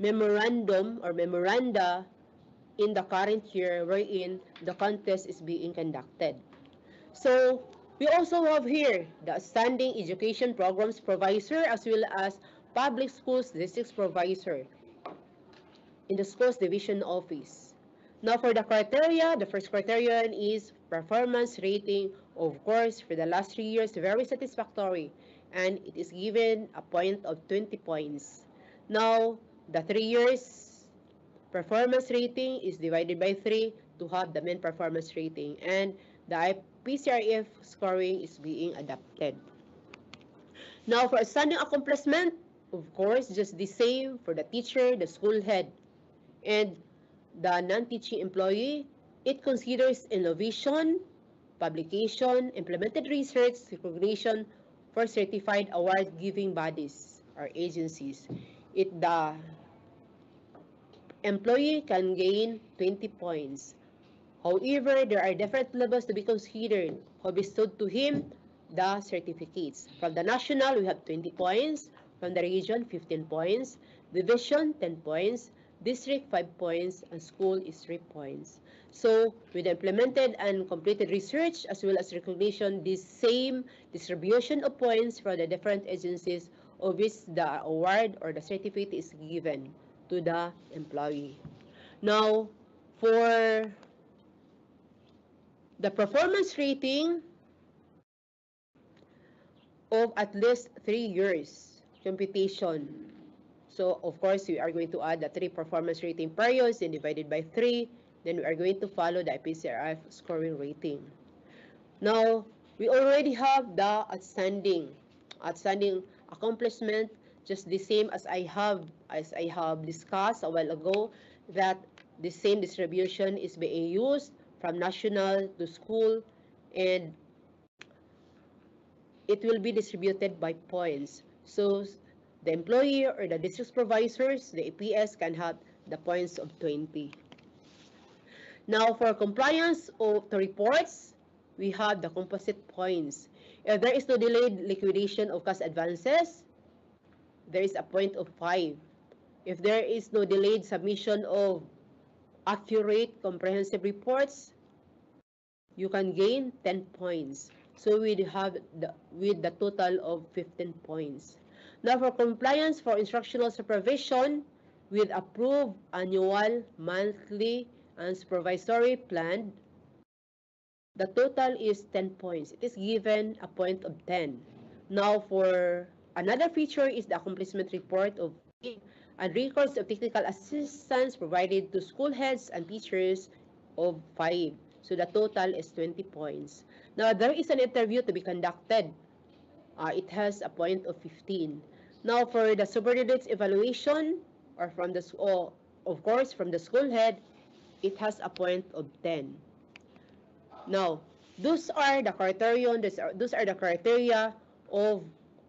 memorandum or memoranda in the current year wherein the contest is being conducted. So, we also have here the outstanding education programs supervisor as well as public schools district supervisor in the schools division office. Now for the criteria, the first criterion is performance rating. Of course, for the last 3 years, very satisfactory, and it is given a point of 20 points. Now, the 3 years performance rating is divided by 3 to have the main performance rating, and the PCRF scoring is being adapted. Now, for outstanding accomplishment, of course, just the same for the teacher, the school head, and the non-teaching employee. It considers innovation, publication, implemented research, recognition for certified award-giving bodies or agencies. The employee can gain 20 points. However, there are different levels to be considered who bestowed to him the certificates. From the national, we have 20 points. From the region, 15 points. Division, 10 points. District, 5 points. And school is 3 points. So, with implemented and completed research as well as recognition, this same distribution of points for the different agencies of which the award or the certificate is given to the employee. Now, for the performance rating of at least 3 years computation. So, of course, we are going to add the 3 performance rating periods and divided by 3. Then we are going to follow the IPCRF scoring rating. Now, we already have the outstanding accomplishment, just the same as I have discussed a while ago, that the same distribution is being used from national to school, and it will be distributed by points. So the employee or the district supervisors, the APS, can have the points of 20. Now for compliance to reports, we have the composite points. If there is no delayed liquidation of cash advances, there is a point of 5. If there is no delayed submission of accurate comprehensive reports, you can gain 10 points. So we have with the total of 15 points. Now for compliance for instructional supervision with approved annual, monthly, and supervisory plan, The total is 10 points. It is given a point of 10. Now, for another feature is the accomplishment report of 5 and records of technical assistance provided to school heads and teachers of 5. So the total is 20 points. Now, there is an interview to be conducted. It has a point of 15. Now, for the subordinates evaluation, or from the of course from the school head, it has a point of 10. Now, those are the criteria of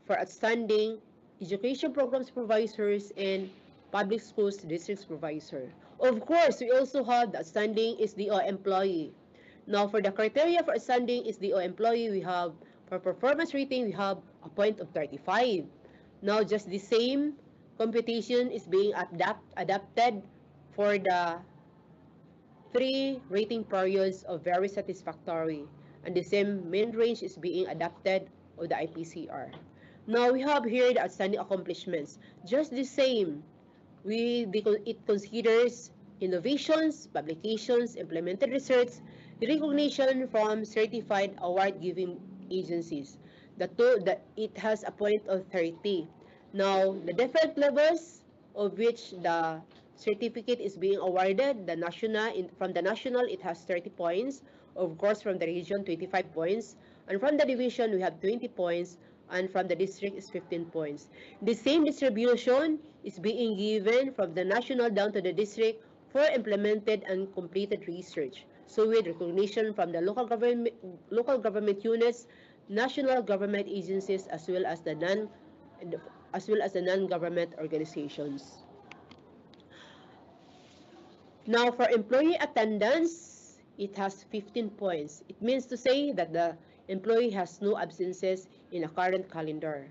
for outstanding education programs supervisors and public schools district supervisor. Of course, we also have the outstanding SDO employee. Now, for the criteria for outstanding SDO employee, we have for performance rating, we have a point of 35. Now, just the same computation is being adapted for the 3 rating periods of very satisfactory, and the same main range is being adapted of the IPCR. Now we have here the outstanding accomplishments. Just the same, it considers innovations, publications, implemented research, recognition from certified award-giving agencies. It has a point of 30. Now, the different levels of which the certificate is being awarded, from the national, it has 30 points. Of course, from the region, 25 points. And from the division, we have 20 points. And from the district is 15 points. The same distribution is being given from the national down to the district for implemented and completed research. So with recognition from the local government units, national government agencies, as well as the non-government organizations. Now, for employee attendance, it has 15 points. It means to say that the employee has no absences in a current calendar.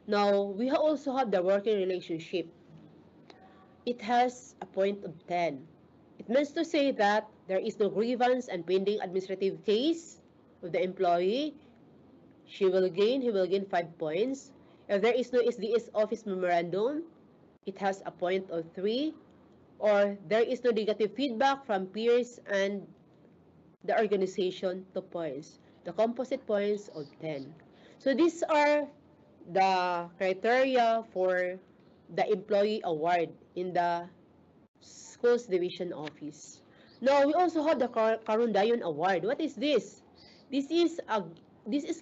Now, we also have the working relationship. It has a point of 10. It means to say that there is no grievance and pending administrative case of the employee. He will gain 5 points. If there is no SDS office memorandum, it has a point of 3. Or there is no negative feedback from peers and the organization, 2 points. The composite points of 10. So these are the criteria for the employee award in the schools division office. Now, we also have the Karundayon Award. What is this? This is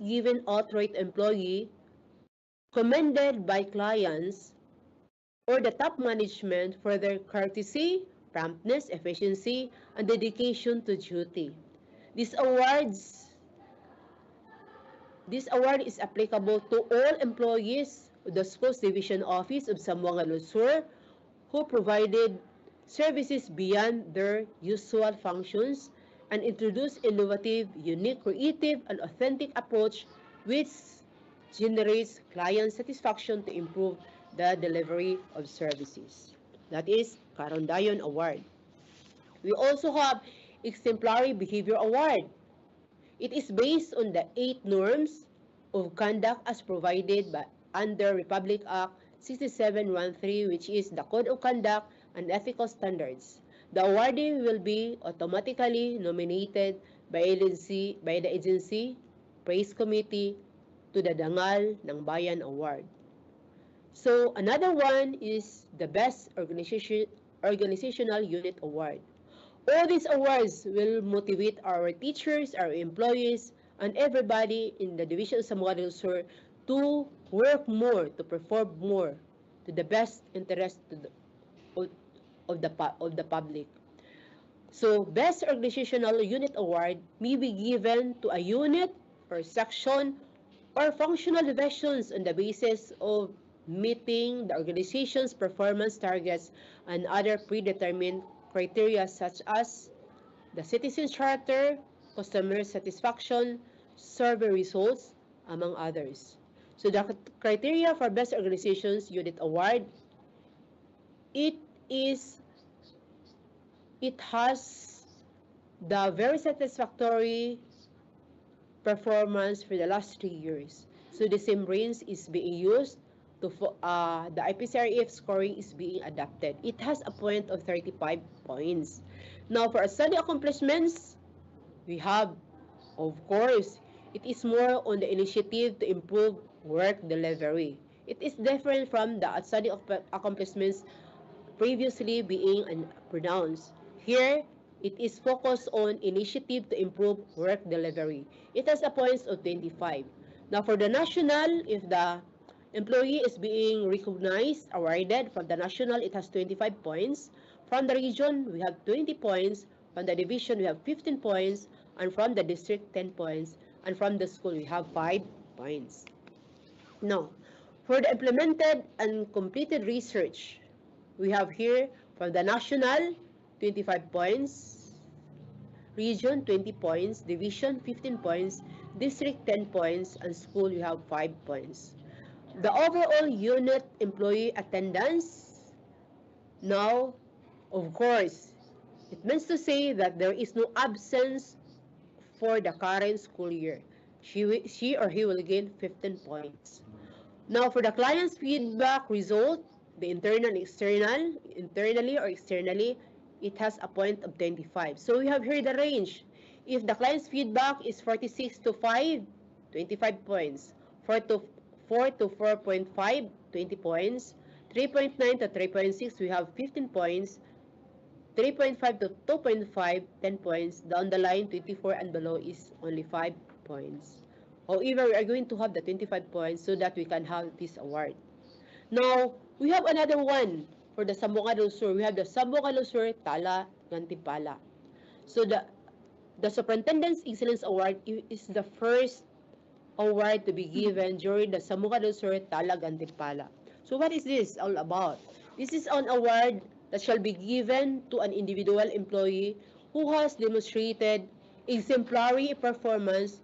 given outright employee commended by clients or the top management for their courtesy, promptness, efficiency, and dedication to duty. This award is applicable to all employees of the Schools Division Office of Zamboanga Sur who provided services beyond their usual functions and introduced innovative, unique, creative, and authentic approach which generates client satisfaction to improve the delivery of services. That is Karondayon Award. We also have Exemplary Behavior Award. It is based on the 8 norms of conduct as provided by under Republic Act 6713, which is the Code of Conduct and Ethical Standards. The awardee will be automatically nominated by the agency Praise Committee to the Dangal ng Bayan Award. So another one is the Best Organizational Unit Award. All these awards will motivate our teachers, our employees, and everybody in the Division of Zamboanga del Sur to work more, to perform more, to the best interest of the public. So, Best Organizational Unit Award may be given to a unit or section or functional divisions on the basis of meeting the organization's performance targets and other predetermined criteria such as the Citizen Charter, customer satisfaction, survey results, among others. So the criteria for Best Organizations Unit Award, it has the very satisfactory performance for the last 3 years. So the same range is being used to the IPCRF scoring is being adapted. It has a point of 35 points. Now for study accomplishments, we have Of course, it is more on the initiative to improve work delivery. It is different from the outstanding accomplishments previously being pronounced. Here, it is focused on initiative to improve work delivery. It has a points of 25. Now, for the national, if the employee is being recognized, awarded from the national, it has 25 points. From the region, we have 20 points. From the division, we have 15 points. And from the district, 10 points. And from the school, we have 5 points. Now, for the implemented and completed research, we have here from the national, 25 points, region, 20 points, division, 15 points, district, 10 points, and school, you have 5 points. The overall unit employee attendance, now, of course, it means to say that there is no absence for the current school year. She or he will gain 15 points. Now, for the client's feedback result, the internal and external, internally or externally, it has a point of 25. So we have here the range. If the client's feedback is 46 to 5, 25 points. 4 to 4.5, 20 points. 3.9 to 3.6, we have 15 points. 3.5 to 2.5, 10 points. Down the line, 24 and below is only 5 points. However, we are going to have the 25 points so that we can have this award. Now, we have another one for the Zamboanga del Sur. We have the Zamboanga del Sur Tala Gantimpala. So the Superintendent's Excellence Award is the first award to be given during the Zamboanga del Sur Tala Gantimpala. So what is this all about? This is an award that shall be given to an individual employee who has demonstrated exemplary performance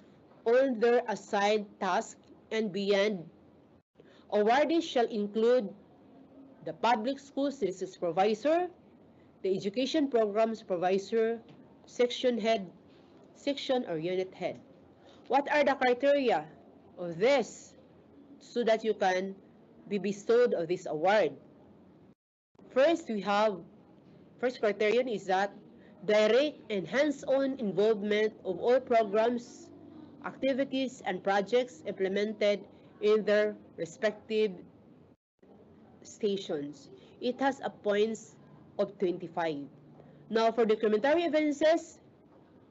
on their assigned task and beyond. Awardees shall include the public school services supervisor, the education program supervisor, section head, section or unit head. What are the criteria of this so that you can be bestowed of this award? First criterion is that direct and hands-on involvement of all programs, activities, and projects implemented in their respective stations. It has a points of 25. Now, for documentary evidences,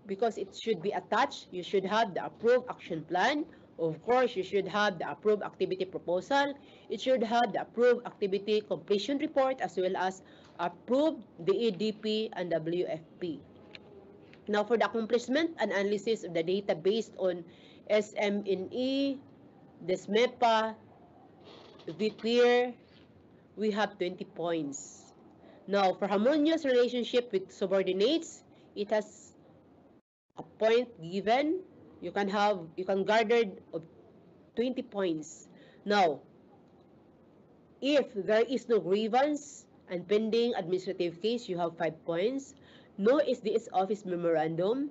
because it should be attached, you should have the approved action plan. Of course, you should have the approved activity proposal. It should have the approved activity completion report as well as approved DEDP and WFP. Now, for the accomplishment and analysis of the data based on SMNE, DESMEPA, VClear, we have 20 points. Now, for harmonious relationship with subordinates, it has a point given. You can garner 20 points. Now, if there is no grievance and pending administrative case, you have 5 points. No SDS office memorandum,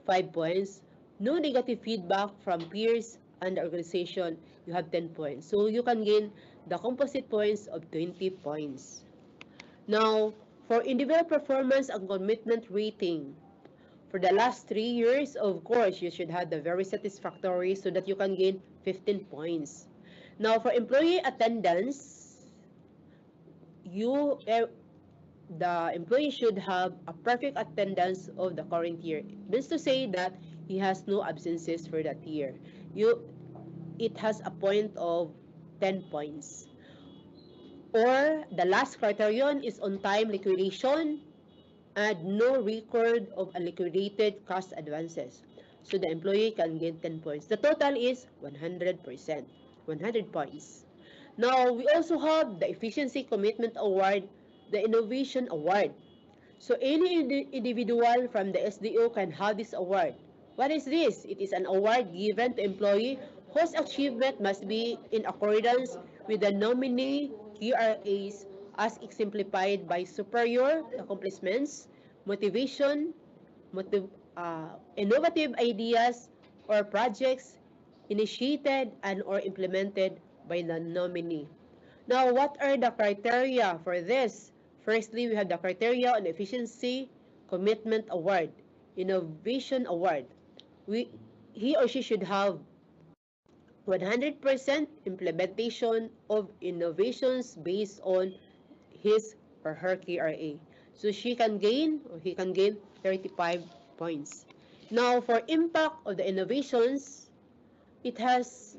5 points. No negative feedback from peers and the organization, you have 10 points. So you can gain the composite points of 20 points. Now, for individual performance and commitment rating, for the last 3 years, of course, you should have the very satisfactory so that you can gain 15 points. Now, for employee attendance, the employee should have a perfect attendance of the current year. It means to say that he has no absences for that year. It has a point of 10 points. Or the last criterion is on-time liquidation and no record of unliquidated cash advances. So the employee can gain 10 points. The total is 100%, 100 points. Now, we also have the Efficiency Commitment Award, the Innovation Award. So any individual from the SDO can have this award. What is this? It is an award given to employee whose achievement must be in accordance with the nominee QRAs as exemplified by superior accomplishments, motivation, innovative ideas or projects initiated and or implemented by the nominee. Now, what are the criteria for this? Firstly, we have the criteria on Efficiency Commitment Award, Innovation Award. he or she should have 100% implementation of innovations based on his or her KRA. So she can gain or he can gain 35 points. Now for impact of the innovations, it has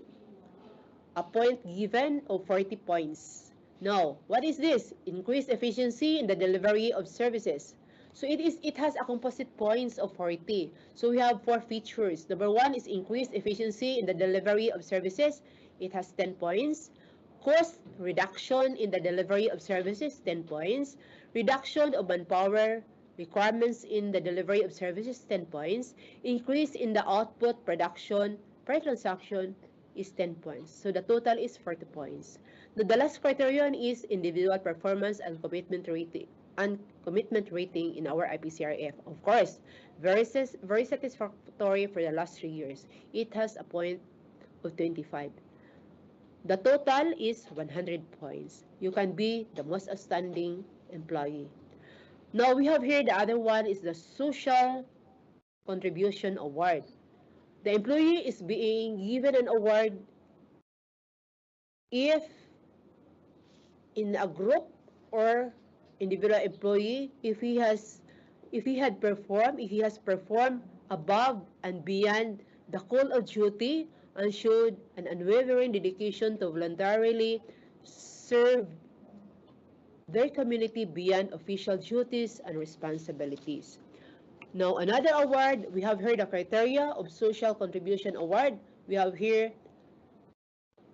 a point given of 40 points. Now, what is this? Increased efficiency in the delivery of services. So it has a composite points of 40. So we have four features. Number one is increased efficiency in the delivery of services. It has 10 points. Cost reduction in the delivery of services, 10 points. Reduction of manpower requirements in the delivery of services, 10 points. Increase in the output production per transaction is 10 points. So the total is 40 points. The last criterion is individual performance and commitment rating in our IPCRF. Of course, very satisfactory for the last 3 years. It has a point of 25. The total is 100 points. You can be the most outstanding employee. Now we have here the other one is the Social Contribution Award. The employee is being given an award if in a group or individual employee if he has performed above and beyond the call of duty and showed an unwavering dedication to voluntarily serve their community beyond official duties and responsibilities. Now, another award, we have here the criteria of Social Contribution Award. We have here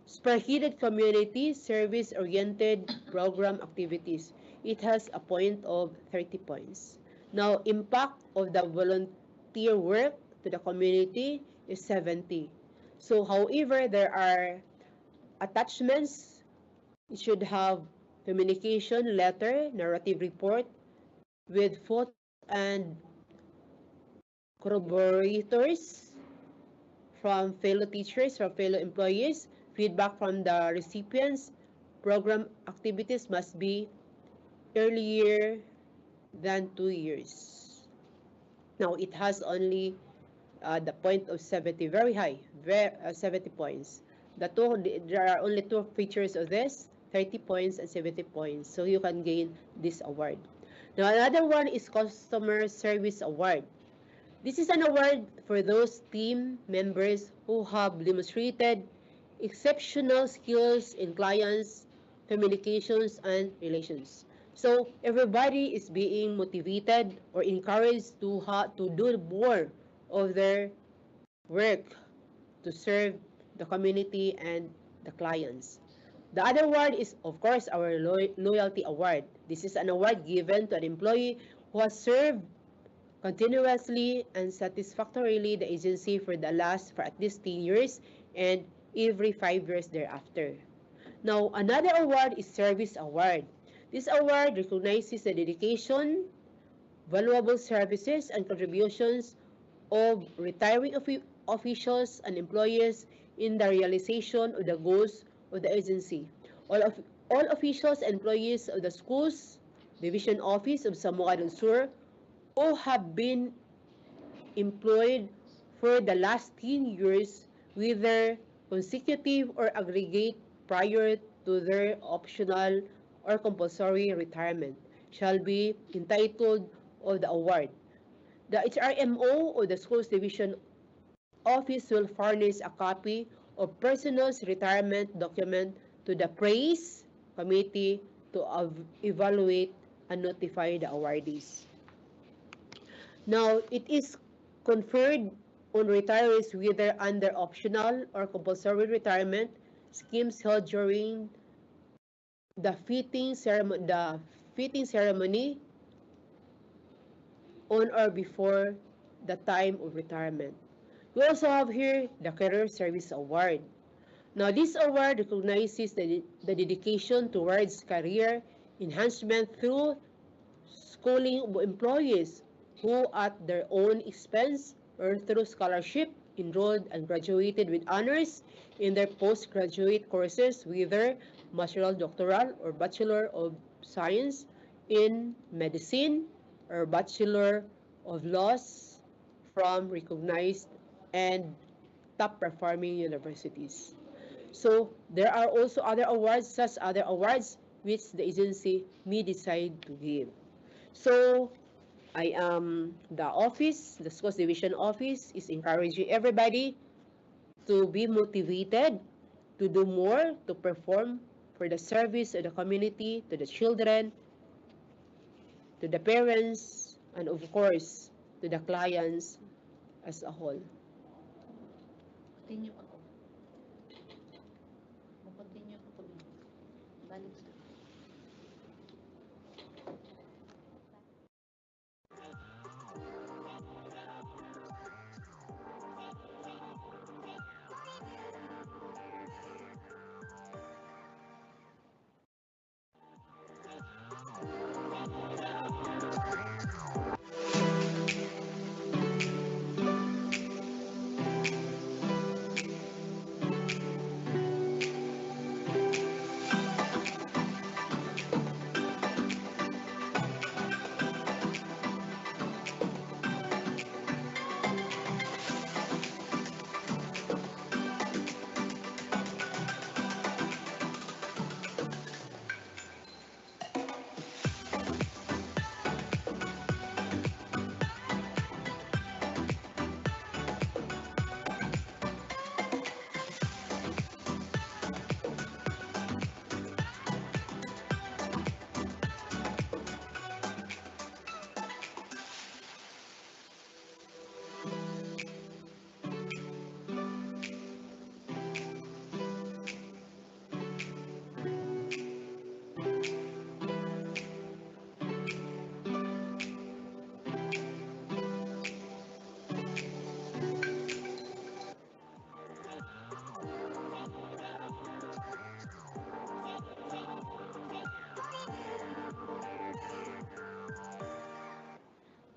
spearheaded community service-oriented program activities. It has a point of 30 points. Now, impact of the volunteer work to the community is 70. So, however, there are attachments. It should have communication, letter, narrative report with photos and corroborators from fellow teachers, from fellow employees, feedback from the recipients. Program activities must be earlier than 2 years. Now, it has only the point of 70, very high, 70 points. There are only two features of this, 30 points and 70 points. So you can gain this award. Now, another one is Customer Service Award. This is an award for those team members who have demonstrated exceptional skills in clients, communications, and relations. So everybody is being motivated or encouraged to do more of their work to serve the community and the clients. The other award is, of course, our loyalty award. This is an award given to an employee who has served continuously and satisfactorily the agency for at least 10 years and every 5 years thereafter. Now, another award is Service Award. This award recognizes the dedication, valuable services, and contributions of retiring officials and employees in the realization of the goals of the agency. All officials and employees of the schools, Division Office of Zamboanga del Sur, who have been employed for the last 10 years, whether consecutive or aggregate prior to their optional or compulsory retirement, shall be entitled of the award. The HRMO or the Schools Division Office will furnish a copy of person's retirement document to the praise committee to evaluate and notify the awardees. Now, it is conferred on retirees whether under optional or compulsory retirement schemes held during the fitting ceremony on or before the time of retirement. We also have here the Career Service Award. Now, this award recognizes the dedication towards career enhancement through schooling of employees who at their own expense or through scholarship enrolled and graduated with honors in their postgraduate courses, whether master's, doctoral, or Bachelor of Science in Medicine or Bachelor of Laws from recognized and top performing universities. So there are also other awards, such other awards which the agency may decide to give. So I am the office, the schools division office is encouraging everybody to be motivated to do more, to perform for the service of the community, to the children, to the parents, and of course, to the clients as a whole. Continue ako. Continue ako. Balik sa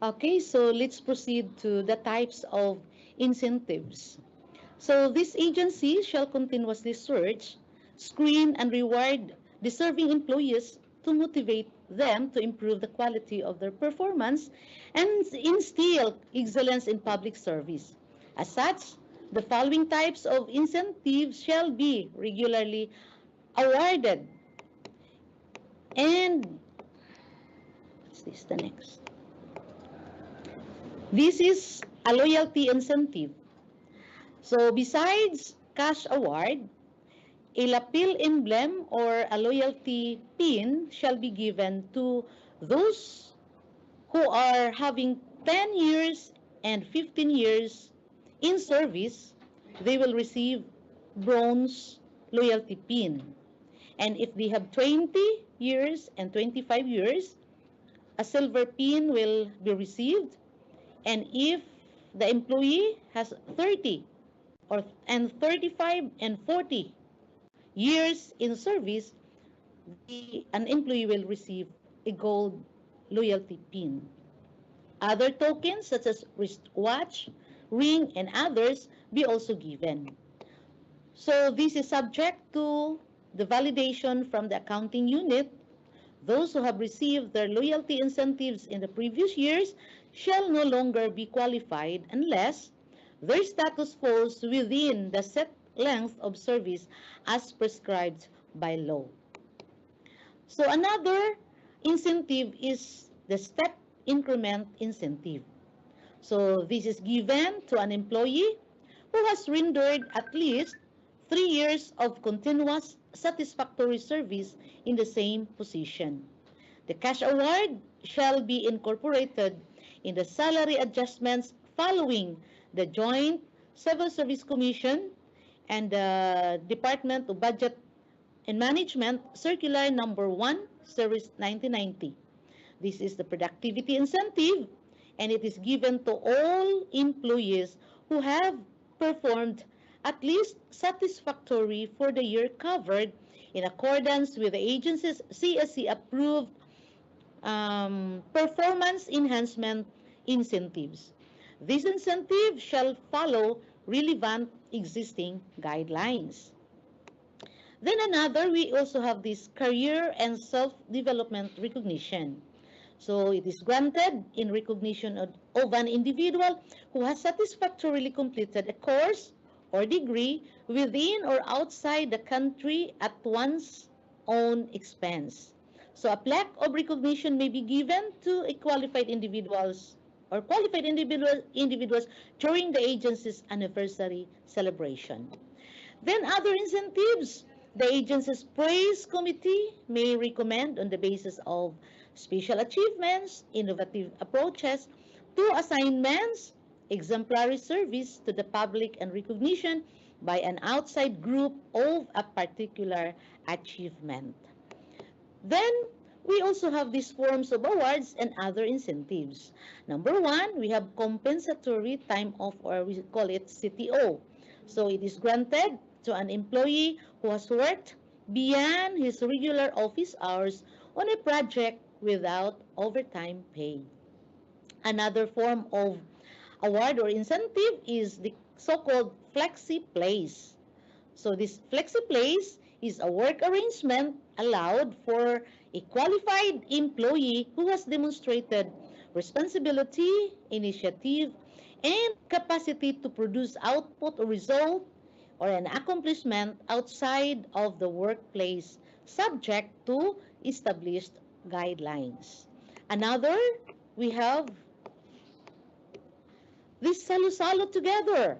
Okay, so let's proceed to the types of incentives. So this agency shall continuously search, screen, and reward deserving employees to motivate them to improve the quality of their performance and instill excellence in public service. As such, the following types of incentives shall be regularly awarded. And what's this, the next? This is a loyalty incentive. So besides cash award, a lapel emblem or a loyalty pin shall be given to those who are having 10 years and 15 years in service. They will receive bronze loyalty pin. And if they have 20 years and 25 years, a silver pin will be received. And if the employee has 30 and 35 and 40 years in service, an employee will receive a gold loyalty pin. Other tokens such as wristwatch, ring, and others be also given. So this is subject to the validation from the accounting unit. Those who have received their loyalty incentives in the previous years shall no longer be qualified unless their status falls within the set length of service as prescribed by law. So another incentive is the step increment incentive. So this is given to an employee who has rendered at least 3 years of continuous satisfactory service in the same position. The cash award shall be incorporated in the salary adjustments following the Joint Civil Service Commission and the Department of Budget and Management Circular Number 1, Series 1990. This is the productivity incentive, and it is given to all employees who have performed at least satisfactory for the year covered in accordance with the agency's CSC approved performance enhancement incentives. This incentive shall follow relevant existing guidelines. Then another, we also have this career and self-development recognition. So it is granted in recognition of an individual who has satisfactorily completed a course or degree within or outside the country at one's own expense. So a plaque of recognition may be given to a qualified individuals or individuals during the agency's anniversary celebration. Then other incentives, the agency's praise committee may recommend on the basis of special achievements, innovative approaches to assignments, exemplary service to the public, and recognition by an outside group of a particular achievement. Then we also have these forms of awards and other incentives. Number one, we have compensatory time off, or we call it CTO. So it is granted to an employee who has worked beyond his regular office hours on a project without overtime pay. Another form of award or incentive is the so-called flexi place. So this flexi place is a work arrangement allowed for a qualified employee who has demonstrated responsibility, initiative, and capacity to produce output or result or an accomplishment outside of the workplace, subject to established guidelines. Another, we have this salo-salo together.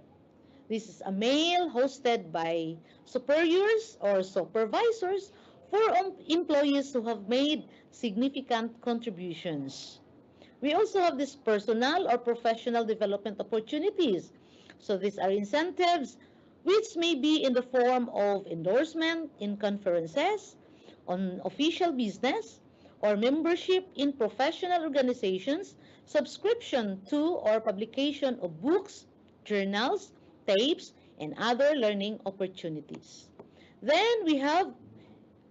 This is a meal hosted by superiors or supervisors for employees who have made significant contributions. We also have this personal or professional development opportunities. So these are incentives which may be in the form of endorsement in conferences, on official business, or membership in professional organizations, subscription to or publication of books, journals, tapes, and other learning opportunities. Then we have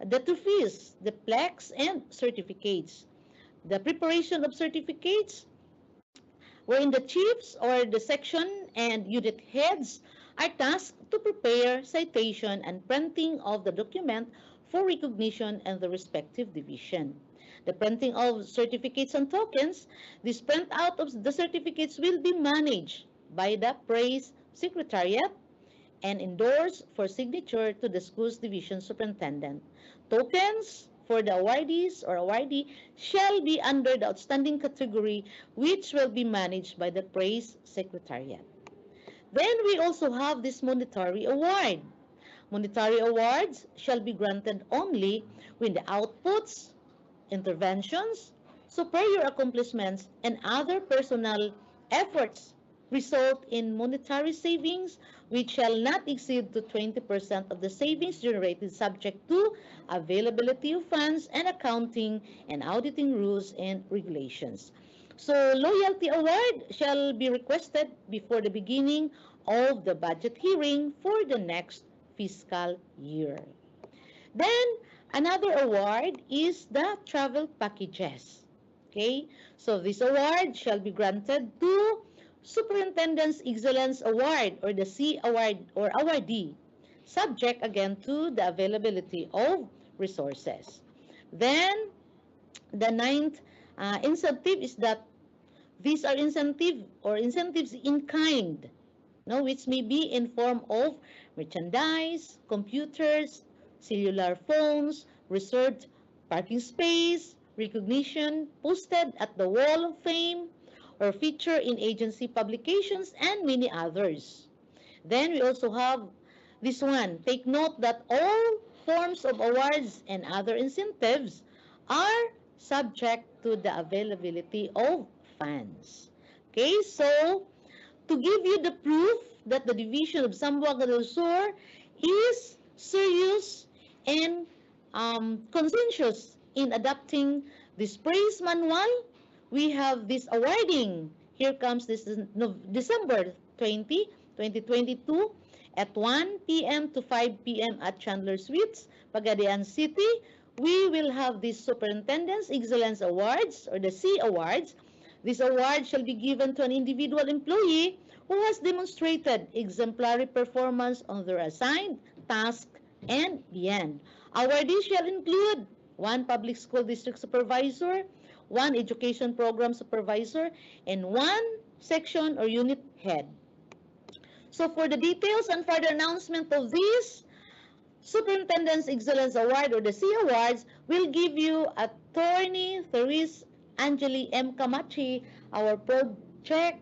the trophies, the plaques, and certificates. The preparation of certificates, wherein the chiefs or the section and unit heads are tasked to prepare citation and printing of the document for recognition and the respective division. The printing of certificates and tokens, this print out of the certificates will be managed by the praise secretariat and endorsed for signature to the school's division superintendent. Tokens for the awardees or awardee shall be under the outstanding category, which will be managed by the praise secretariat. Then we also have this monetary award. Monetary awards shall be granted only when the outputs, interventions, superior accomplishments, and other personal efforts result in monetary savings which shall not exceed to 20% of the savings generated, subject to availability of funds and accounting and auditing rules and regulations. So loyalty award shall be requested before the beginning of the budget hearing for the next fiscal year. Then another award is the travel packages. Okay, so this award shall be granted to Superintendent's Excellence Award or the C Award or awardee, subject again to the availability of resources. Then the ninth incentive is that these are incentives in kind, no, which may be in form of merchandise, computers, cellular phones, reserved parking space, recognition posted at the Wall of Fame, or feature in agency publications, and many others. Then we also have this one. Take note that all forms of awards and other incentives are subject to the availability of funds. Okay, so to give you the proof that the division of Zamboanga del Sur is serious and conscientious in adopting this praise manual, we have this awarding. Here comes this December 2022 at 1 p.m. to 5 p.m. at Chandler Suites, Pagadian City. We will have these Superintendent's Excellence Awards or the C Awards. This award shall be given to an individual employee who has demonstrated exemplary performance on their assigned task and beyond. Awardees shall include one public school district supervisor, one education program supervisor, and one section or unit head. So for the details and further announcement of this Superintendent's Excellence Award or the C Awards, will give you Attorney Therese Angeli M. Camachi, our Project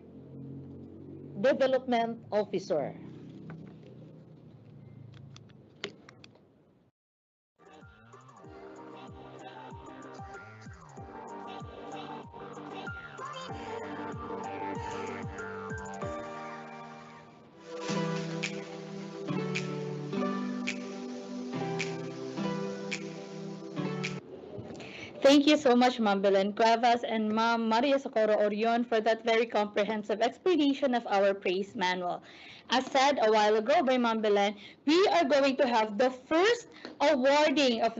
Development Officer. Thank you so much, Ma'am Belen Cuevas and Ma'am Maria Socorro Orion for that very comprehensive explanation of our praise manual. As said a while ago by Ma'am Belen, we are going to have the first awarding of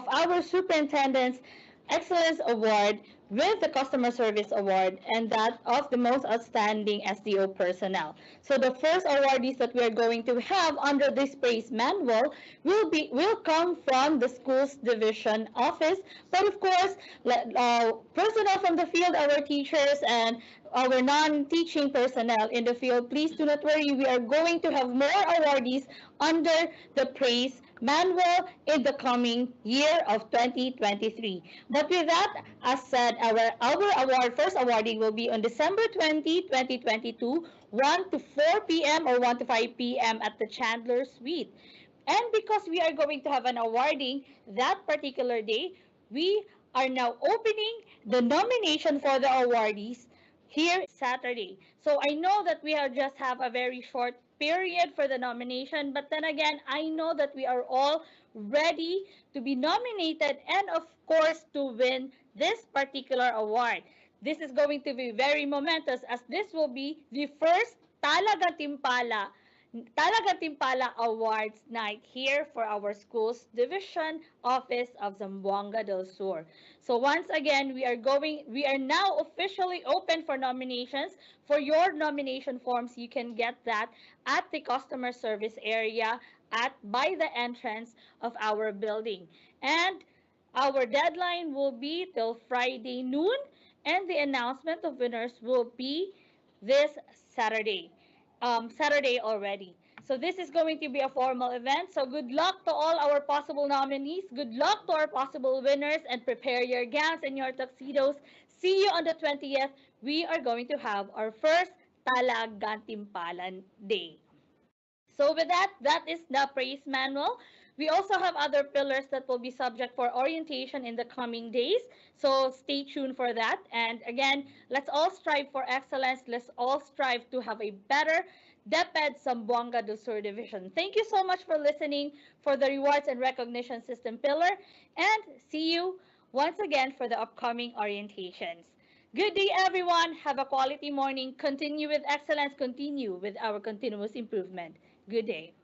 our Superintendent's Excellence Award with the Customer Service Award and that of the most outstanding SDO personnel. So the first awardees that we are going to have under this praise manual will come from the schools division office, but of course, personnel from the field, our teachers and our non-teaching personnel in the field, please do not worry. We are going to have more awardees under the praise manual in the coming year of 2023. But with that, as said, our first awarding will be on December 20, 2022, 1 to 4 p.m. or 1 to 5 p.m. at the Chandler Suite. And because we are going to have an awarding that particular day, we are now opening the nomination for the awardees here Saturday. So I know that we just have a very short period for the nomination, but then again, I know that we are all ready to be nominated and of course to win this particular award. This is going to be very momentous as this will be the first Timpala Awards Night here for our school's division office of Zamboanga del Sur. So once again, we are now officially open for nominations. For your nomination forms, you can get that at the customer service area by the entrance of our building. And our deadline will be till Friday noon, and the announcement of winners will be this Saturday. Saturday already. So this is going to be a formal event. So good luck to all our possible nominees. Good luck to our possible winners and prepare your gowns and your tuxedos. See you on the 20th. We are going to have our first Gantimpalan Day. So with that is the praise manual. We also have other pillars that will be subject for orientation in the coming days. So stay tuned for that. And again, let's all strive for excellence. Let's all strive to have a better DepEd Zamboanga del Sur Division. Thank you so much for listening for the rewards and recognition system pillar. And see you once again for the upcoming orientations. Good day, everyone. Have a quality morning. Continue with excellence. Continue with our continuous improvement. Good day.